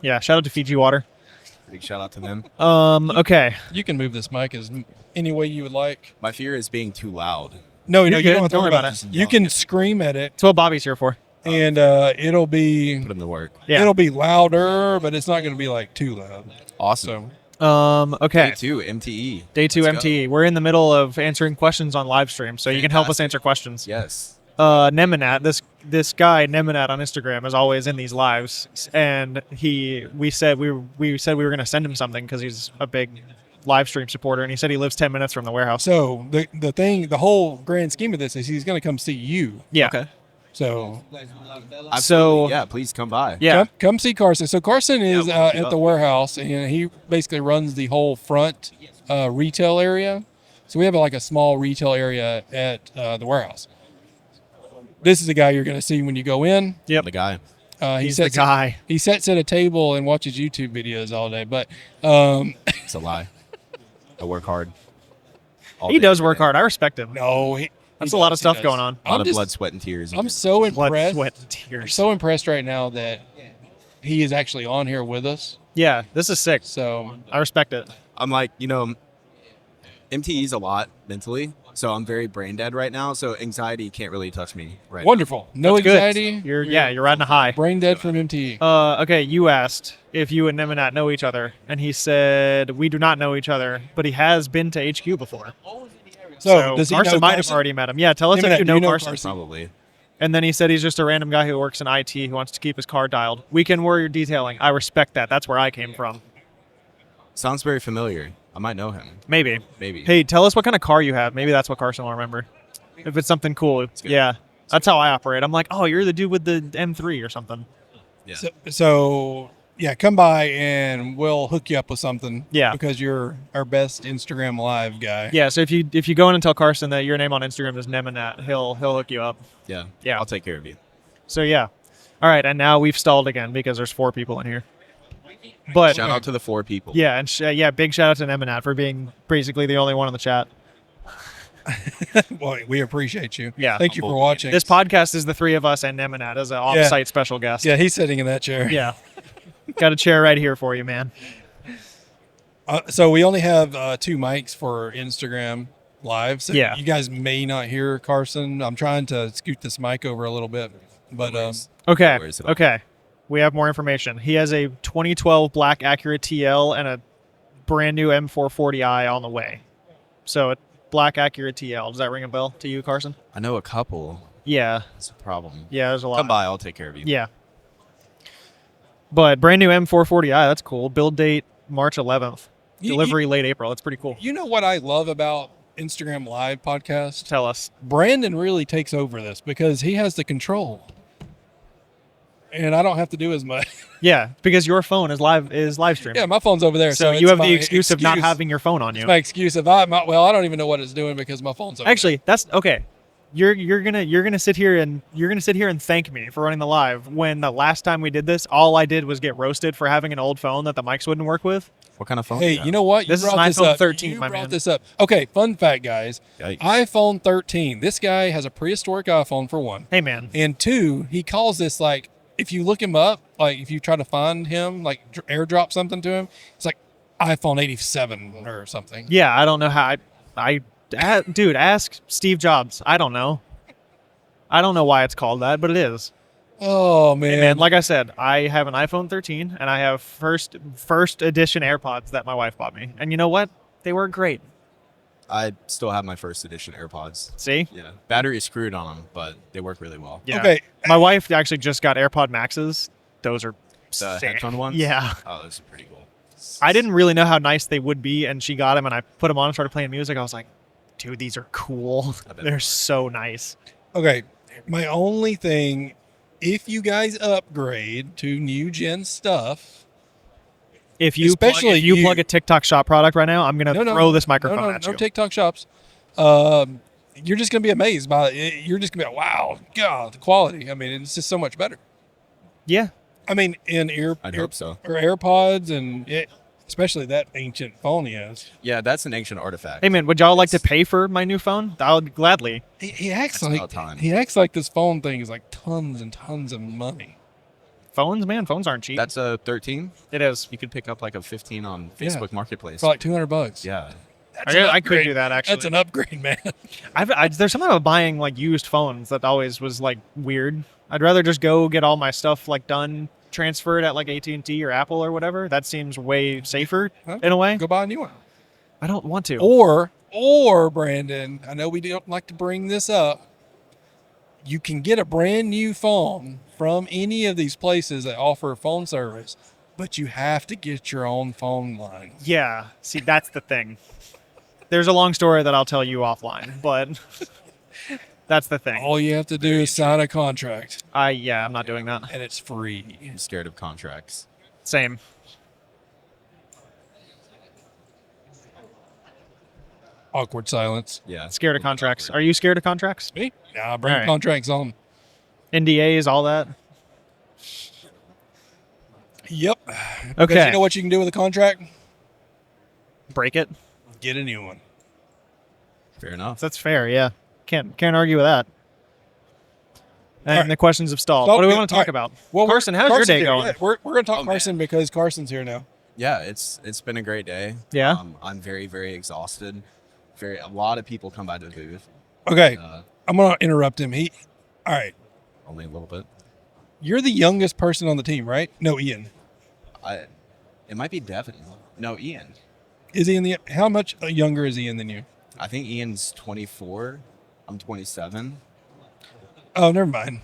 Yeah. Shout out to Fiji Water. Big shout out to them. Okay. You can move this mic any way you would like. My fear is being too loud. No, You're you good. don't have to Don't worry worry about about it. You can scream at it, That's what Bobby's here for. and it'll be Put them to work. Yeah. it'll be louder, but it's not going to be like too loud. Awesome. So Okay. Day 2, MTE. Day 2 Let's go. MTE. We're in the middle of answering questions on live stream, so you can help us Fantastic. answer questions. Yes. Neminat, this guy Neminat on Instagram is always in these lives, and we said we were going to send him something because he's a big live stream supporter, and he said he lives 10 minutes from the warehouse. the whole grand scheme of this is he's going to come see you. Yeah. Okay. So Absolutely. Yeah, please come by. Yeah. come see Carson. So Carson is we'll hook you at up. the warehouse, and he basically runs the whole front retail area. So we have like a small retail area at the warehouse. This is the guy you're going to see when you go in. Yep. The guy. He's the guy. He sits at a table and watches YouTube videos all day. But It's a lie. I work hard. all He day, does every work day. hard. I respect him. no, That's a lot of stuff going on. A lot I'm of just- blood, sweat, and tears. I'm so Blood, impressed. sweat, and tears. So impressed right now that he is actually on here with us. Yeah, this is sick. So I respect it. I'm like, MTE's a lot mentally, so I'm very brain dead right now. So anxiety can't really touch me right wonderful. No That's good. anxiety. You're riding a high. Brain dead from MTE. Okay, you asked if you and Neminat know each other, and he said we do not know each other, but he has been to HQ before. So does he Carson know might have Carson? already met him. Yeah, tell us Neminat, if you do know you know Carson. Carson? Probably. And then he said he's just a random guy who works in IT who wants to keep his car dialed. Weekend warrior detailing. I respect that. That's where I came from. Sounds very familiar. I might know him. Maybe. Maybe. Hey, tell us what kind of car you have. Maybe that's what Carson will remember. If it's something cool. good. Yeah. That's how I operate. I'm like, oh, you're the dude with the M3 or something. Yeah. So yeah, come by and we'll hook you up with something. Yeah. Because you're our best Instagram live guy. Yeah, so if you go in and tell Carson that your name on Instagram is Neminat, he'll hook you up. Yeah. Yeah. I'll take care of you. So yeah. All right, and now we've stalled again because there's 4 people in here. But Shout out to the 4 people. yeah, and big shout out to Neminat for being basically the only one in the chat. Well, we appreciate you. Yeah. Thank you for watching. This podcast is the 3 of us and Neminat as an off-site special guest. Yeah, he's sitting in that chair. Yeah. Got a chair right here for you, man. So we only have 2 mics for Instagram live. So Yeah. you guys may not hear Carson. I'm trying to scoot this mic over a little bit, but Okay. Where is it all? Okay. We have more information. He has a 2012 black Acura TL and a brand new M440i on the way. So a black Acura TL. Does that ring a bell to you, Carson? I know a couple. Yeah. It's a problem. Yeah, there's a lot. Come by. I'll take care of you. Yeah. But brand new M440i, that's cool. Build date March 11th. Delivery late April. That's pretty cool. you know what I love about Instagram live podcast? Tell us. Brandon really takes over this because he has the control. And I don't have to do as much. Yeah, because your phone is live streaming. Yeah, my phone's over there. so it's you have my the excuse of not excuse. having your phone on you. It's my excuse if I don't even know what it's doing because my phone's over Actually, that's okay. You're gonna sit here and thank me for running the live when the last time we did this, all I did was get roasted for having an old phone that the mics wouldn't work with. What kind of phone? there. Hey, you know what? This is brought an this iPhone up. 13, You my brought man. this up. Okay, fun fact, guys. Yikes. iPhone 13. This guy has a prehistoric iPhone for one. Hey man. And 2, he calls this like, if you look him up, like if you try to find him, like airdrop something to him, it's like iPhone 87 or something. Yeah, I don't know how dude, ask Steve Jobs. I don't know. I don't know why it's called that, but it is. Oh man. Hey, man, like I said, I have an iPhone 13 and I have first edition AirPods that my wife bought me. And you know what? They work great. I still have my first edition AirPods. See? Yeah. Battery is screwed on them, but they work really well. Yeah. Okay. My wife actually just got AirPod Maxes. Those are The sick. headphone ones? Yeah. Oh, those are pretty cool. I didn't really know how nice they would be, and she got them, and I put them on and started playing music. I was like, dude, these are cool. I bet They're they are. so nice. Okay. My only thing, if you guys upgrade to new gen stuff, If you Especially if you you- plug a TikTok shop product right now, I'm gonna throw this microphone at you. No TikTok shops. You're just gonna be amazed by it. You're just gonna be like, wow, God, the quality. I mean, it's just so much better. Yeah. I mean, in I'd hope so. or AirPods and especially that ancient phone he has. Yeah, that's an ancient artifact. Hey man, would y'all like to pay for my new phone? I would gladly. He acts That's like about time. he acts like this phone thing is like tons and tons of money. phones, man. Phones aren't cheap. That's a 13. It is. You could pick up like a 15 on Facebook Marketplace. For like $200. Yeah. I could do that actually. That's an upgrade, man. There's something about buying like used phones that always was like weird. I'd rather just go get all my stuff like done, transferred at like AT&T or Apple or whatever. That seems way safer in a way. Go buy a new one. I don't want to. Or Brandon, I know we don't like to bring this up. You can get a brand new phone from any of these places that offer phone service, but you have to get your own phone line. Yeah. See, that's the thing. There's a long story that I'll tell you offline, but that's the thing. All you have to do is sign a contract, I'm not doing that. and it's free. I'm scared of contracts. Same. Awkward silence. Yeah. Scared of contracts. Are you scared of contracts? Me? Nah, bring All right. contracts on. NDAs, all that? Yep. Okay. Because you know what you can do with a contract? Break it. Get a new one. Fair enough. That's fair, yeah. Can't argue with that. And All right. the questions have stalled. So, What do we want to all talk right. about? Well, Carson, how's your day going? Yeah, we're going to talk Oh, Carson because Carson's here now. Yeah, it's been a great day. Yeah? I'm very, very exhausted. A lot of people come by the booth. Okay. Uh, I'm going to interrupt him. All right. only a little bit. You're the youngest person on the team, right? No, Ian. It might be Devin. No, Ian. Is he in the? How much younger is Ian than you? I think Ian's 24. I'm 27. Oh, never mind.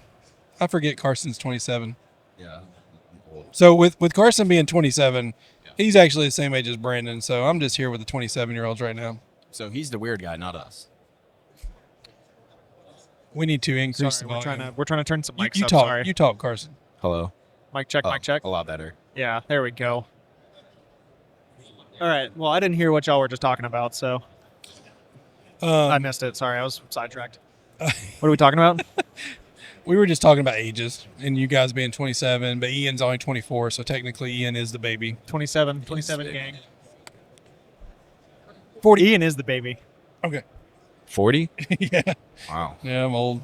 I forget Carson's 27. Yeah. So with Carson being 27, he's actually the same age as Brandon. So I'm just here with the 27-year-olds right now. So he's the weird guy, not us. We need to increase Sorry, the volume. we're trying to turn some mics you up. talk. Sorry. You talk, Carson. Hello. Mic check, mic check. A lot better. Yeah, there we go. All right. Well, I didn't hear what y'all were just talking about, so I missed it. Sorry, I was sidetracked. What are we talking about? We were just talking about ages and you guys being 27, but Ian's only 24, so technically Ian is the baby. 27 big. gang. 40. Ian is the baby. Okay. 40? Yeah. Wow. Yeah, I'm old.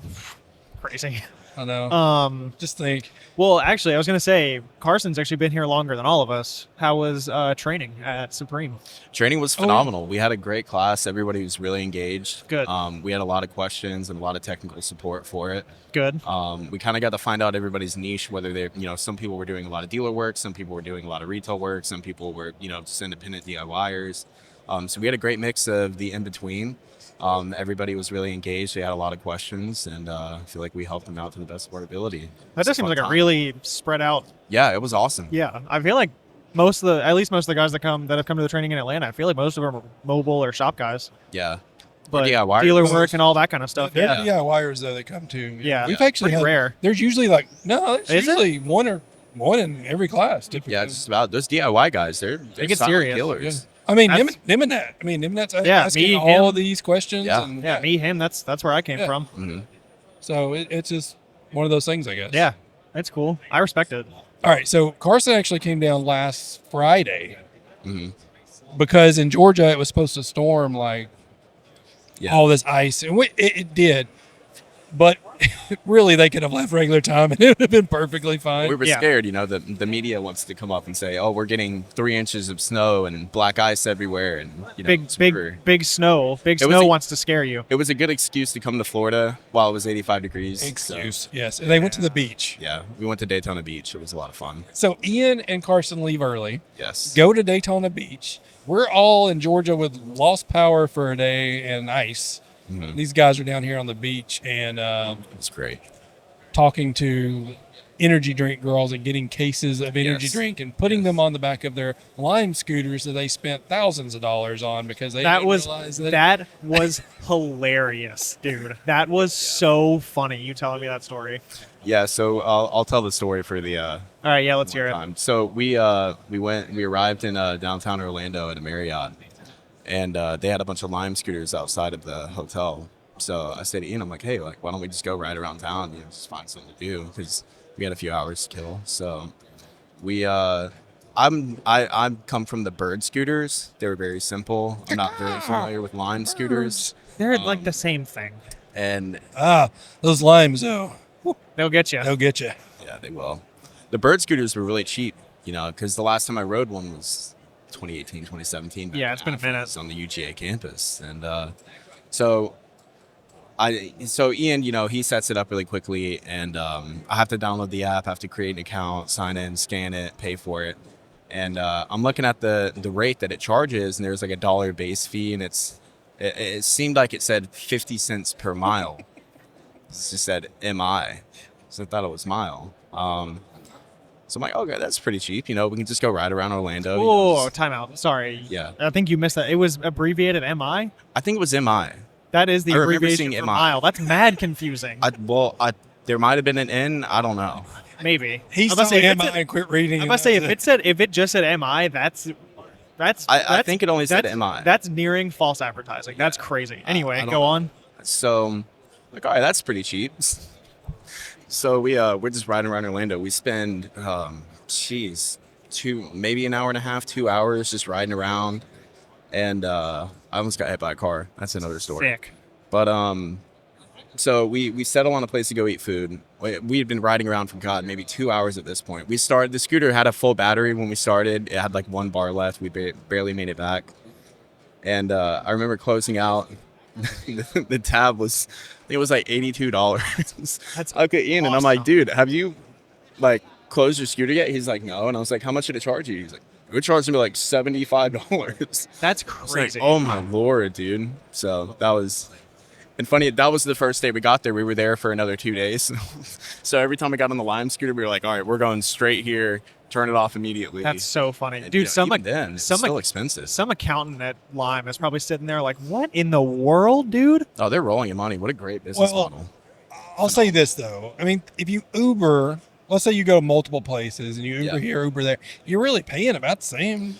Crazy. I know. Um. Just think. Well, actually, I was gonna say Carson's actually been here longer than all of us. How was training at Supreme? Training was phenomenal. We had a great class. Everybody was really engaged. Good. We had a lot of questions and a lot of technical support for it. Good. We kind of got to find out everybody's niche, whether they're, some people were doing a lot of dealer work, some people were doing a lot of retail work, some people were, just independent DIYers. So we had a great mix of the in-between. Everybody was really engaged. They had a lot of questions, and I feel like we helped them out to the best of our ability. That just seems like a really spread out. Yeah, it was awesome. Yeah, I feel like most of the guys that have come to the training in Atlanta, I feel like most of them are mobile or shop guys. Yeah. But DIYers. dealer work and all that kind of stuff. They're Yeah. DIYers though that come to. Yeah. We've actually Pretty had, rare. There's usually there's Is it? usually one in every class. Typically. Yeah, just about those DIY guys. They're get silent serious. killers. Yeah. I mean, That's- Nimminet's Yeah, asking me, all him. these questions. Yeah. And, Yeah, me, him. That's where I came Yeah. from. hmm So it's just one of those things, I guess. Yeah, that's cool. I respect it. All right. So Carson actually came down last Friday hmm because in Georgia it was supposed to storm Yeah. all this ice, and it did. But really, they could have left regular time, and it would have been perfectly fine. We were Yeah. scared, the media wants to come up and say, "Oh, we're getting 3 inches of snow and black ice everywhere," and Big snow. Big It was snow a- wants to scare you. It was a good excuse to come to Florida while it was 85 degrees. so, Excuse. Yes. And they went to the beach. yeah, we went to Daytona Beach. It was a lot of fun. So Ian and Carson leave early, Yes. go to Daytona Beach. We're all in Georgia with lost power for a day and ice. Mhm. These guys are down here on the beach and It's great. talking to energy drink girls and getting cases of energy Yes. drink and putting them on the back of their Lime scooters that they spent thousands of dollars on because they didn't realize that. That was hilarious, dude. That was so funny. You telling me that story? Yeah, so I'll tell the story for the All right, yeah, let's hear it. time. So we arrived in downtown Orlando at a Marriott, and they had a bunch of Lime scooters outside of the hotel. So I said to Ian, I'm like, hey, why don't we just go ride around town, just find something to do, because we had a few hours to kill. So we I come from the Bird scooters. They were very simple. I'm not very familiar with Lime scooters, They're like the same thing. and Those limes, though, They'll get you. they'll get you. yeah, they will. the bird scooters were really cheap, because the last time I rode one was 2018, 2017. Yeah, it's been a minute. It was on the UGA campus, and so Ian, he sets it up really quickly, and I have to download the app, have to create an account, sign in, scan it, pay for it, and I'm looking at the rate that it charges, and there's like $1 base fee, and it seemed like it said 50 cents per mile. It just said MI, so I thought it was mile. So I'm like, okay, that's pretty cheap. We can just go ride around Orlando. Oh, time out. Sorry. Yeah. I think you missed that. It was abbreviated MI. I think it was MI. That is the I remember abbreviation seeing for MI. mile. That's mad confusing. There might have been an N. I don't know. Maybe. He's I'm about to say, saying if it MI said- and quit reading. I'm about to say if it just said MI, I think it only said MI. That's nearing false advertising. That's crazy. Anyway, I don't go know. on. So, like, all right, that's pretty cheap. So we're just riding around Orlando. We spend, maybe an hour and a half, 2 hours just riding around, and I almost got hit by a car. That's another story. Sick. But so we settle on a place to go eat food. We had been riding around for maybe 2 hours at this point. The scooter had a full battery when we started. It had like 1 bar left. We barely made it back. And I remember closing out. The tab was, I think it was like $82. That's I look at Ian and I'm awesome. like, dude, have you like closed your scooter yet? He's like, no. And I was like, how much did it charge you? He's like, it charged me like $75. That's I was crazy. like, oh my Lord, dude. So that was, and funny, that was the first day we got there. We were there for another 2 days. So every time we got on the Lime scooter, we were like, all right, we're going straight here. Turn it off immediately. That's so funny, And, dude. even then, it's still expensive. Some accountant at Lime is probably sitting there like, "What in the world, dude?" Oh, they're rolling in money. What a great business model. I'll say this though. I mean, if you Uber, let's say you go to multiple places and you Uber here, Uber there, you're really paying about the same.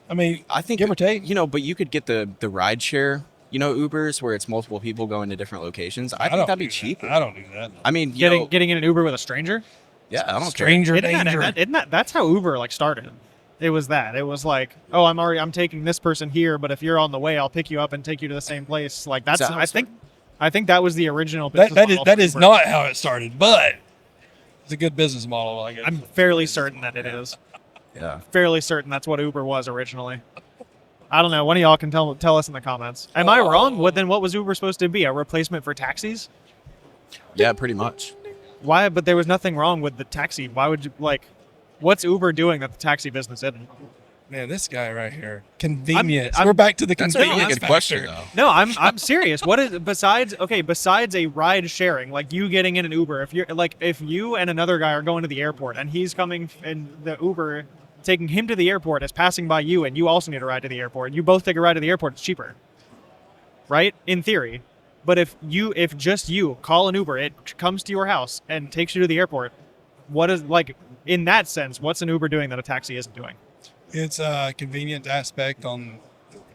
I mean, I think, give or take. but you could get the ride share, Ubers where it's multiple people going to different locations. I think don't that'd be do that. cheaper. I don't do that. I mean, Getting in an Uber with a stranger. yeah, I don't Stranger Isn't danger. that's how Uber like started? It was that. It was like, oh, I'm taking this person here, but if you're on the way, I'll pick you up and take you to the same place. Like that's. that how it I think that was the original That business model that for is Uber. not how it started, but it's a good business model. I guess. I'm fairly certain that it is. Yeah. Fairly certain that's what Uber was originally. I don't know. One of y'all can tell us in the comments. Am I wrong? Then what was Uber supposed to be? A replacement for taxis? Yeah, pretty much. Why? But there was nothing wrong with the taxi. Why would you what's Uber doing that the taxi business isn't? Man, this guy right here. Convenience. I'm- We're back to the That's a convenience really good factor. question, though. No, I'm serious. What is besides a ride sharing, like you getting in an Uber, if you and another guy are going to the airport and he's coming and the Uber taking him to the airport is passing by you and you also need a ride to the airport, you both take a ride to the airport, it's cheaper. Right? In theory. But if just you call an Uber, it comes to your house and takes you to the airport, what is in that sense, what's an Uber doing that a taxi isn't doing? It's a convenient aspect on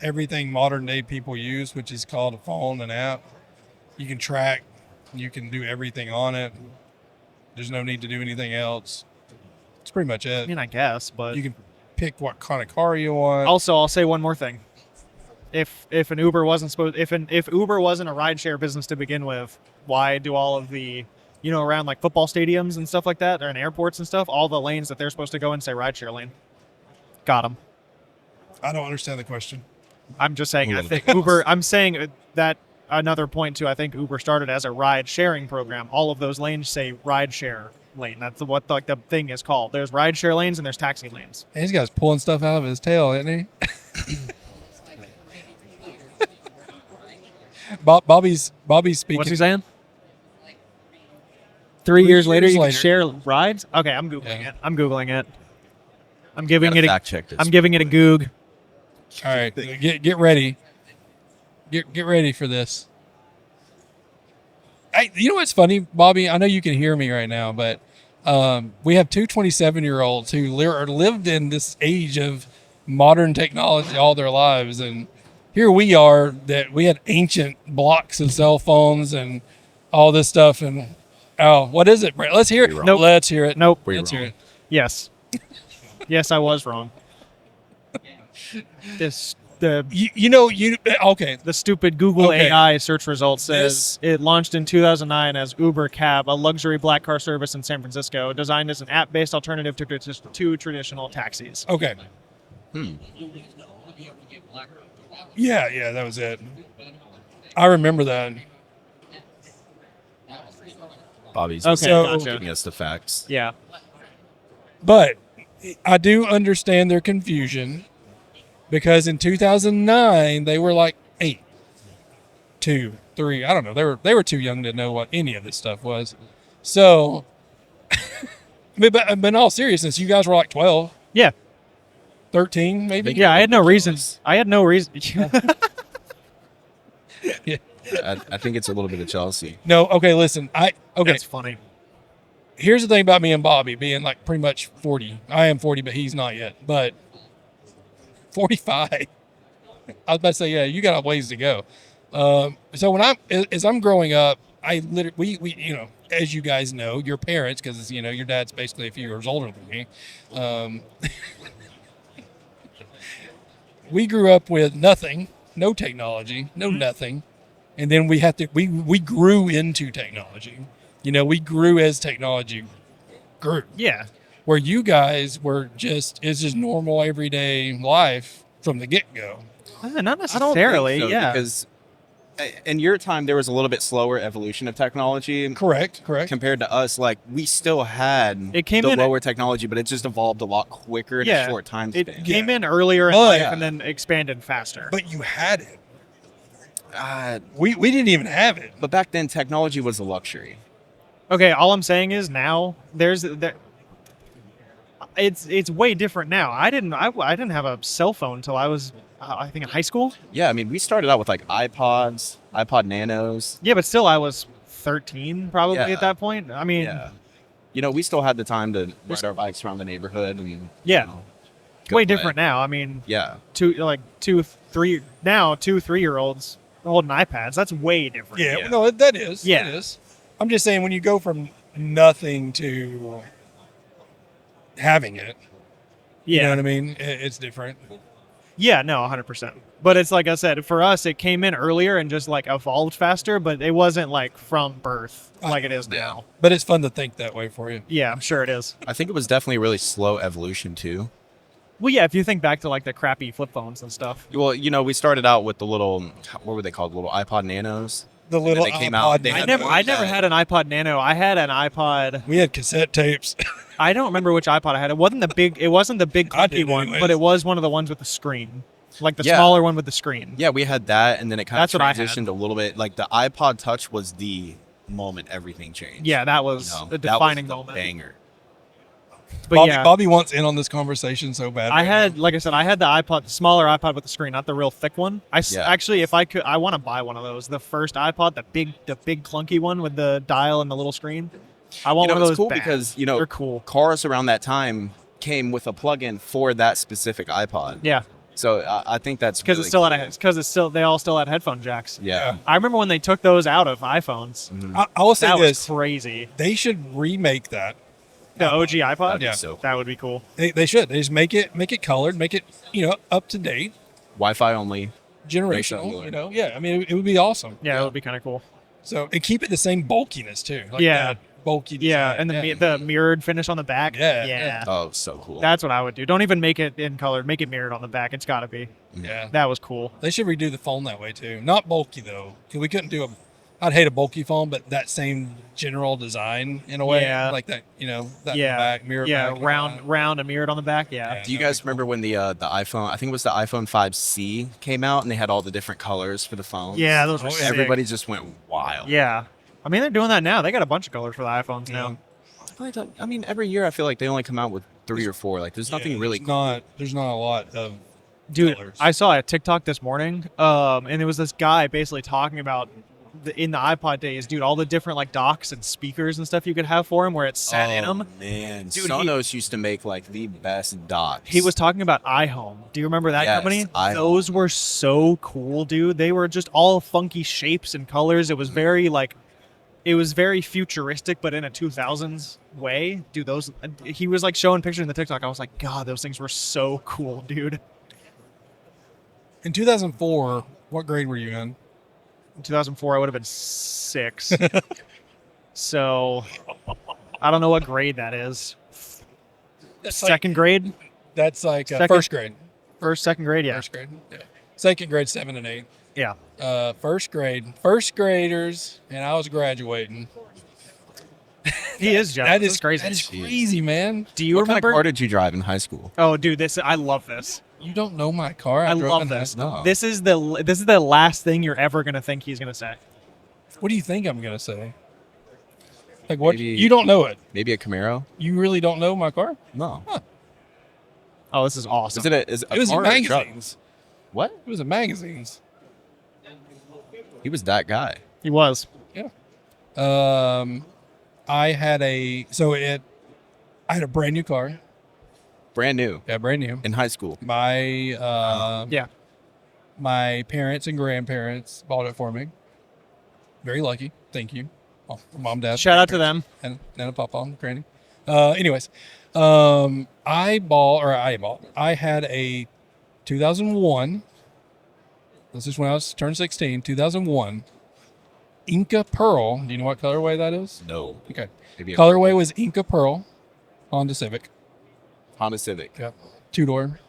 everything modern day people use, which is called a phone, an app. You can track, you can do everything on it. There's no need to do anything else. That's pretty much I it. mean, I guess, but You can pick what kind of car you want. also, I'll say one more thing. If an Uber wasn't if Uber wasn't a rideshare business to begin with, why do all of the around like football stadiums and stuff like that, or in airports and stuff, all the lanes that they're supposed to go in say rideshare lane? Got them. I don't understand the question. I'm just saying. I Ooh. think Uber. I'm saying that another point too. I think Uber started as a ride sharing program. All of those lanes say rideshare lane. That's what the thing is called. There's rideshare lanes and there's taxi lanes. Hey, this guy's pulling stuff out of his tail, isn't he? Bobby's speaking. What's he saying? 3 years later, years you can later. share rides. Okay, I'm googling Yeah. it. I'm googling it. I'm giving Gotta it. fact check this. I'm giving it a goog. All right, get ready. Get ready for this. Hey, you know what's funny, Bobby? I know you can hear me right now, but we have two 27-year-olds who lived in this age of modern technology all their lives, and here we are that we had ancient blocks of cell phones and all this stuff. And what is it, Brett? Let's hear it. You're wrong. Nope. Let's hear it. Nope. Were you Let's hear wrong? it. Yes. Yes, I was wrong. Okay. The stupid Google Okay. AI search result says it launched in 2009 as Uber Cab, a luxury black car service in San Francisco, designed as an app-based alternative to traditional taxis. Okay. Yeah, that was it. I remember that. Bobby's Okay, So- giving us the facts. Yeah. But I do understand their confusion because in 2009 they were like 8, 2, 3. I don't know. They were too young to know what any of this stuff was. So, but in all seriousness, you guys were like 12, Yeah. 13 maybe. Yeah, I had no reason. Yeah. I think it's a little bit of jealousy. No. Okay. Listen. Okay. That's funny. Here's the thing about me and Bobby being like pretty much 40. I am 40, but he's not yet. But 45. I was about to say, yeah, you got a ways to go. So as I'm growing up, I literally, we as you guys know, your parents, because your dad's basically a few years older than me. We grew up with nothing, no technology, no nothing, and then we grew into technology. We grew as technology grew. Yeah. Where you guys were it's just normal everyday life from the get go. Not I don't necessarily. think so, Yeah. because in your time there was a little bit slower evolution of technology Correct. compared to us. Like we still had It came the in- lower technology, but it just evolved a lot quicker in a short time It span. came in earlier in But- life and then expanded faster. But you had it. Uh, We didn't even have it. but back then, technology was a luxury. Okay, all I'm saying is now it's way different now. I didn't have a cell phone until I was I think in high school. Yeah, I mean, we started out with like iPods, iPod Nanos. Yeah, but still I was 13 probably Yeah. at that point. I mean, Yeah. We still had the time to ride our bikes around the neighborhood. And, Yeah. go way play. different now. I mean, Yeah. 2-3-year-olds holding iPads. That's way different. Yeah. Yeah. No, that is. Yeah. It is. I'm just saying when you go from nothing to having it, you know what I mean? It's different. Yeah, no, 100%. But it's like I said, for us, it came in earlier and just like evolved faster, but it wasn't like from birth like it is now. But it's fun to think that way for you. Yeah, I'm sure it is. I think it was definitely a really slow evolution, too. Well, yeah, if you think back to like the crappy flip phones and stuff. Well, we started out with the little, what were they called? Little iPod Nanos. The little they came out, iPod they Nano. had I never had an iPod Nano. I had an iPod. We had cassette tapes. I don't remember which iPod I had. It wasn't the big I clunky did one, anyways. but it was one of the ones with the screen. Like the Yeah. smaller one with the screen. Yeah, we had that, and then it kind That's of what I had. transitioned a little bit. Like the iPod Touch was the moment everything changed. Yeah, that was You know, a that defining was the moment. banger. But yeah, Bobby wants in on this conversation so bad. I had, like I said, I had the iPod, the smaller iPod with the screen, not the real thick one. Yeah. Actually, if I could, I want to buy one of those. The first iPod, the big clunky one with the dial and the little screen. I want one of It's those. cool bad. because they're cool. cars around that time came with a plug-in for that specific iPod. Yeah, So I think that's because really it's still cool. they all still had headphone jacks. Yeah. I remember when they took those out of iPhones. I will say That was this. crazy. They should remake that. The OG iPod. That'd be Yeah. so cool. That would be cool. They should. They just make it colored, make it, up to date, Wi-Fi only. generational, Yeah, I mean, it would be awesome. Yeah, it would be kind of cool. So, and keep it the same bulkiness too. Like Yeah. that bulky Yeah, design. and the mirrored finish on the back. Yeah, yeah. Oh, so cool. That's what I would do. Don't even make it in color. Make it mirrored on the back. It's got to be. Yeah. That was cool. They should redo the phone that way too. Not bulky though, because we couldn't do I'd hate a bulky phone, but that same general design in a way, Yeah. like that, that Yeah. back mirror. Yeah, back, round and mirrored on the back. Yeah. Yeah. Do you guys remember when the iPhone, I think it was the iPhone 5C came out and they had all the different colors for the phones? Yeah, those were Oh, yeah. sick. Everybody just went wild. Yeah. I mean, they're doing that now. They got a bunch of colors for the iPhones now. I mean, every year I feel like they only come out with 3 or 4. Like, there's nothing really cool. There's not a lot of Dude, colors. I saw a TikTok this morning, and it was this guy basically talking about in the iPod days, dude, all the different like docks and speakers and stuff you could have for him where it sat in them. Man, Dude, Sonos used to make like the best docks. He was talking about iHome. Do you remember that Yes, company? iHome. Those were so cool, dude. They were just all funky shapes and colors. It was very futuristic, but in a 2000s way. Dude, he was like showing pictures in the TikTok. I was like, God, those things were so cool, dude. In 2004, what grade were you in? In 2004, I would have been 6. So I don't know what grade that is. That's Second grade? That's like Second- first grade. Second grade, yeah. First grade. Yeah. Second grade, 7 and 8. Yeah. First graders, and I was graduating. He is jealous. That That's is crazy. That is crazy, man. Do you What kind remember? of car did you drive in high school? Oh, dude, I love this. You don't know my car. I drove love in this. No. This is the last thing you're ever gonna think he's gonna say. What do you think I'm gonna say? Like what? Maybe- You don't know it. Maybe a Camaro? You really don't know my car? No. Oh, this is awesome. Is it a It was in car or a truck? magazines. What? It was in magazines. He was that guy. He was. Yeah. I had a brand new car. Brand new. Yeah, brand new. In high school. My Yeah. my parents and grandparents bought it for me. Very lucky. Thank you. Oh, mom, dad. Shout out to them. And Nana, Papa, and Granny. Anyways, I had a 2001. This is when I was turned 16. 2001 Inca Pearl. Do you know what colorway that is? No. Okay. Maybe a Colorway was Inca Pearl. Honda Civic. Honda Civic. Yep. 2-door.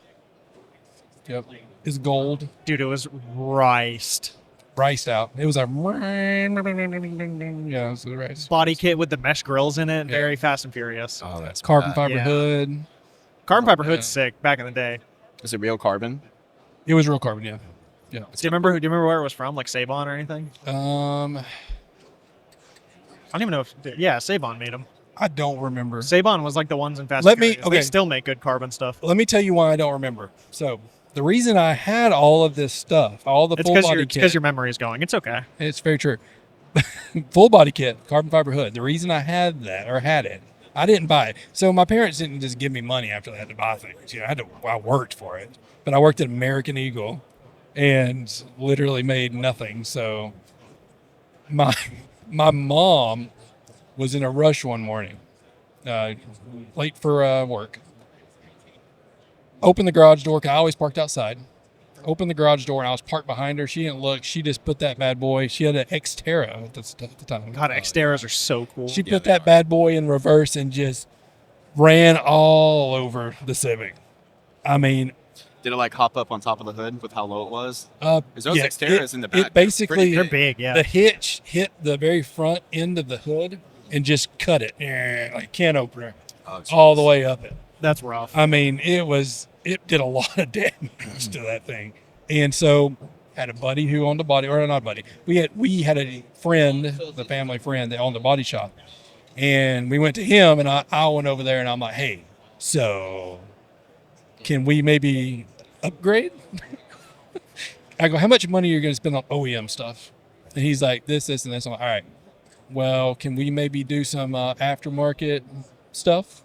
Yep. It's gold. Dude, it was riced. Riced out. It was a yeah, it was the rice. Body kit with the mesh grills in it. Very Fast and Furious. Oh, that's Carbon bad. fiber Yeah. hood. Carbon fiber Yeah. hood's sick back in the day. Is it real carbon? It was real carbon, yeah. Yeah. Do you remember where it was from? Like Sabon or anything? I I don't even know if Sabon made them. don't remember. Sabon was like the ones in Fast Let and me- Furious. okay. They still make good carbon stuff. Let me tell you why I don't remember. So the reason I had all of this stuff, all the It's full body kit, because your memory is going. It's okay. it's very true. Full body kit, carbon fiber hood. The reason I had that or had it, I didn't buy it. So my parents didn't just give me money after they had to buy things. You know, I worked for it, but I worked at American Eagle, and literally made nothing. So my mom was in a rush one morning, late for work. Opened the garage door. 'Cause I always parked outside. Opened the garage door, and I was parked behind her. She didn't look. She just put that bad boy. She had an Xterra at the time. God, Xteras are so cool. She put that bad boy in reverse and just ran all over the Civic. I mean, Did it like hop up on top of the hood with how low it was? Is those Xteras in the back? It basically, They're big, yeah. the hitch hit the very front end of the hood and just cut it, like can opener, Oh, all the way up it. That's rough. I mean, it did a lot of damage to that thing. And so had a buddy who owned a body, or not a buddy. We had a friend, the family friend that owned a body shop. And we went to him, and I went over there, and I'm like, hey, so can we maybe upgrade? I go, how much money are you going to spend on OEM stuff? And he's like, this, and this. I'm like, all right, well, can we maybe do some aftermarket stuff?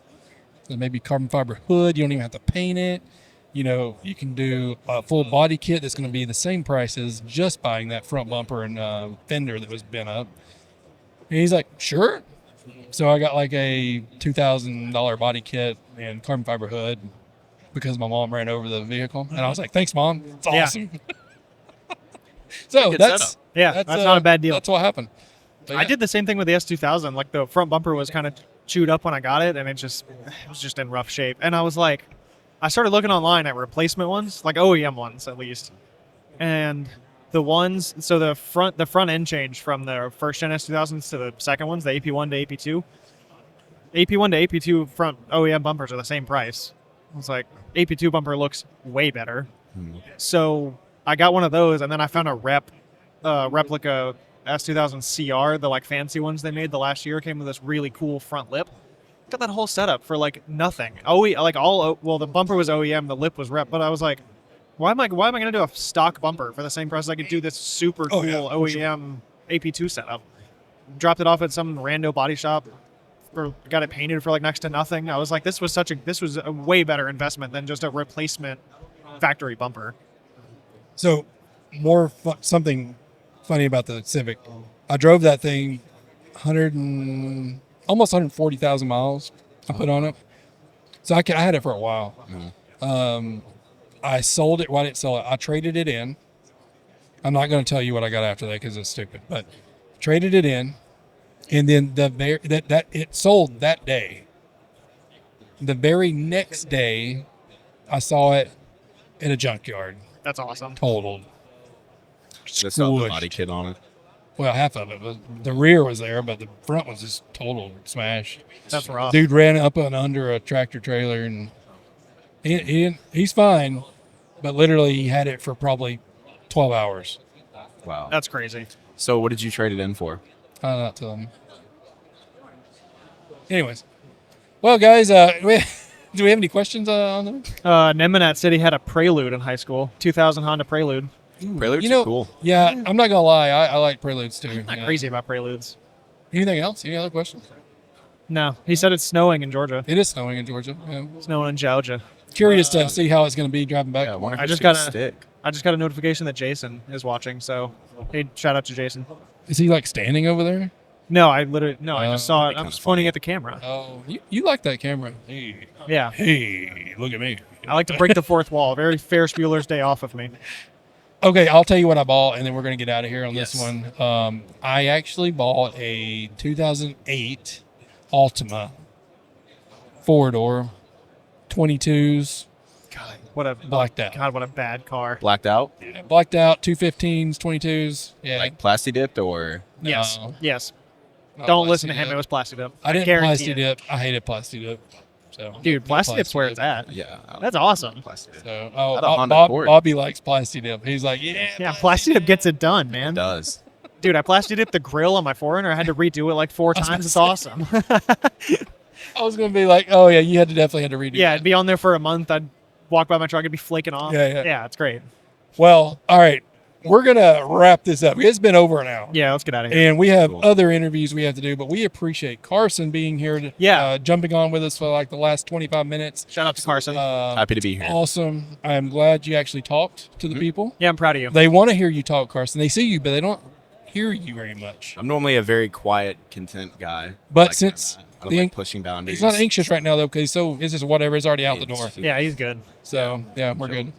So maybe carbon fiber hood. You don't even have to paint it. You know, you can do a full body kit that's going to be the same price as just buying that front bumper and fender that was bent up. And he's like, sure. So I got like a $2,000 body kit and carbon fiber hood because my mom ran over the vehicle. And I was like, thanks, Mom. It's Yeah. awesome. So Good that's setup. Yeah, that's not a bad deal. That's what happened. But I yeah. did the same thing with the S2000. Like the front bumper was kind of chewed up when I got it, and it was just in rough shape. And I was like, I started looking online at replacement ones, like OEM ones at least. And the ones, so the front end change from the first gen S2000s to the second ones, the AP1 to AP2. AP1 to AP2 front OEM bumpers are the same price. It's like AP2 bumper looks way better. So I got one of those, and then I found a replica S2000 CR, the like fancy ones they made the last year, came with this really cool front lip. Got that whole setup for like nothing. The bumper was OEM, the lip was rep, but I was like, why am I gonna do a stock bumper for the same price as I could do this super cool OEM AP2 setup? Dropped it off at some rando body shop, or got it painted for like next to nothing. I was like, this was a way better investment than just a replacement factory bumper. So, something funny about the Civic. I drove that thing almost 140,000 miles I put on it. So I had it for a while. I sold it. Well, I didn't sell it. I traded it in. I'm not going to tell you what I got after that because it's stupid. But traded it in, and then that it sold that day. The very next day, I saw it in a junkyard, That's awesome. totaled. Just got the Squished. body kit on it. Well, half of it was the rear was there, but the front was just total smashed. That's rough. Dude ran up and under a tractor trailer, and he's fine, but literally he had it for probably 12 hours. Wow. That's crazy. So what did you trade it in for? I'm not telling him. Anyways, well, guys, do we have any questions on them? Nemanat said he had a Prelude in high school. 2000 Honda Prelude. Preludes are cool. Yeah, I'm not gonna lie, I like Preludes too. Not Yeah. crazy about Preludes. Anything else? Any other questions? No, he said it's snowing in Georgia. It is snowing in Georgia. Yeah. Snowing in Georgia. Curious to see how it's gonna be driving back. Yeah, I wonder if I it's just gonna got a- stick. I just got a notification that Jason is watching, so hey, shout out to Jason. Is he like standing over there? No, I just saw it. That'd be I was kinda pointing funny. at the camera. Oh, you like that camera? Hey, Yeah, hey, look at me. I like to break the fourth wall. Very Ferris Bueller's Day Off of me. Okay, I'll tell you what I bought, and then we're gonna get out of here on Yes. this one. I actually bought a 2008 Altima 4-door, 22s, God, what a blacked out. God, what a bad car. Blacked out? Yeah, blacked out, 215s, 22s. Yeah, Like plasti dipped or? Yes, No. yes. not Don't listen to plastic him. dip. It was plastic dip. I didn't guarantee plastic it. dip. I hated plastic dip. So Dude, plastic dip's where it's dip. at. Yeah. That's awesome. Plasti dip. So, Not a Honda Accord. Bobby likes plastic dip. He's like, yeah, Yeah, plastic dip gets it done, man. It does. Dude, I plastic dipped the grill on my 4Runner. I had to redo it like 4 was times. It's gonna awesome. I was gonna be like, oh yeah, you definitely had to redo. Yeah, that. it'd be on there for a month. I'd walk by my truck, it'd be flaking off. Yeah. Yeah, it's great. Well, all right, we're gonna wrap this up. It's been over an hour. Yeah, let's get out of here. And we have Cool. other interviews we have to do, but we appreciate Carson being here, jumping on with us for like the last 25 minutes. Shout out to Carson. Happy to be here. Awesome. I'm glad you actually talked to the people. Yeah, I'm proud of you. They want to hear you talk, Carson. They see you, but they don't hear you very much. I'm normally a very quiet, content guy. But Like, since I don't the- like pushing boundaries. He's not anxious right now, though, because it's just whatever. It's already out the door. Yeah, he's good. So, yeah, we're good.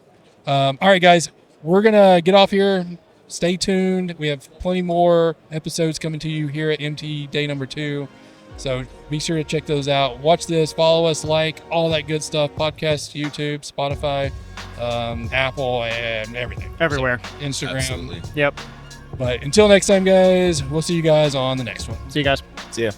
All right, guys. We're going to get off here. Stay tuned. We have plenty more episodes coming to you here at MT Day number 2. So be sure to check those out. Watch this, follow us, like, all that good stuff. Podcast, YouTube, Spotify, Apple, and everything. Everywhere. So, Instagram. Absolutely. Yep. But until next time, guys, we'll see you guys on the next one. See you guys. See ya.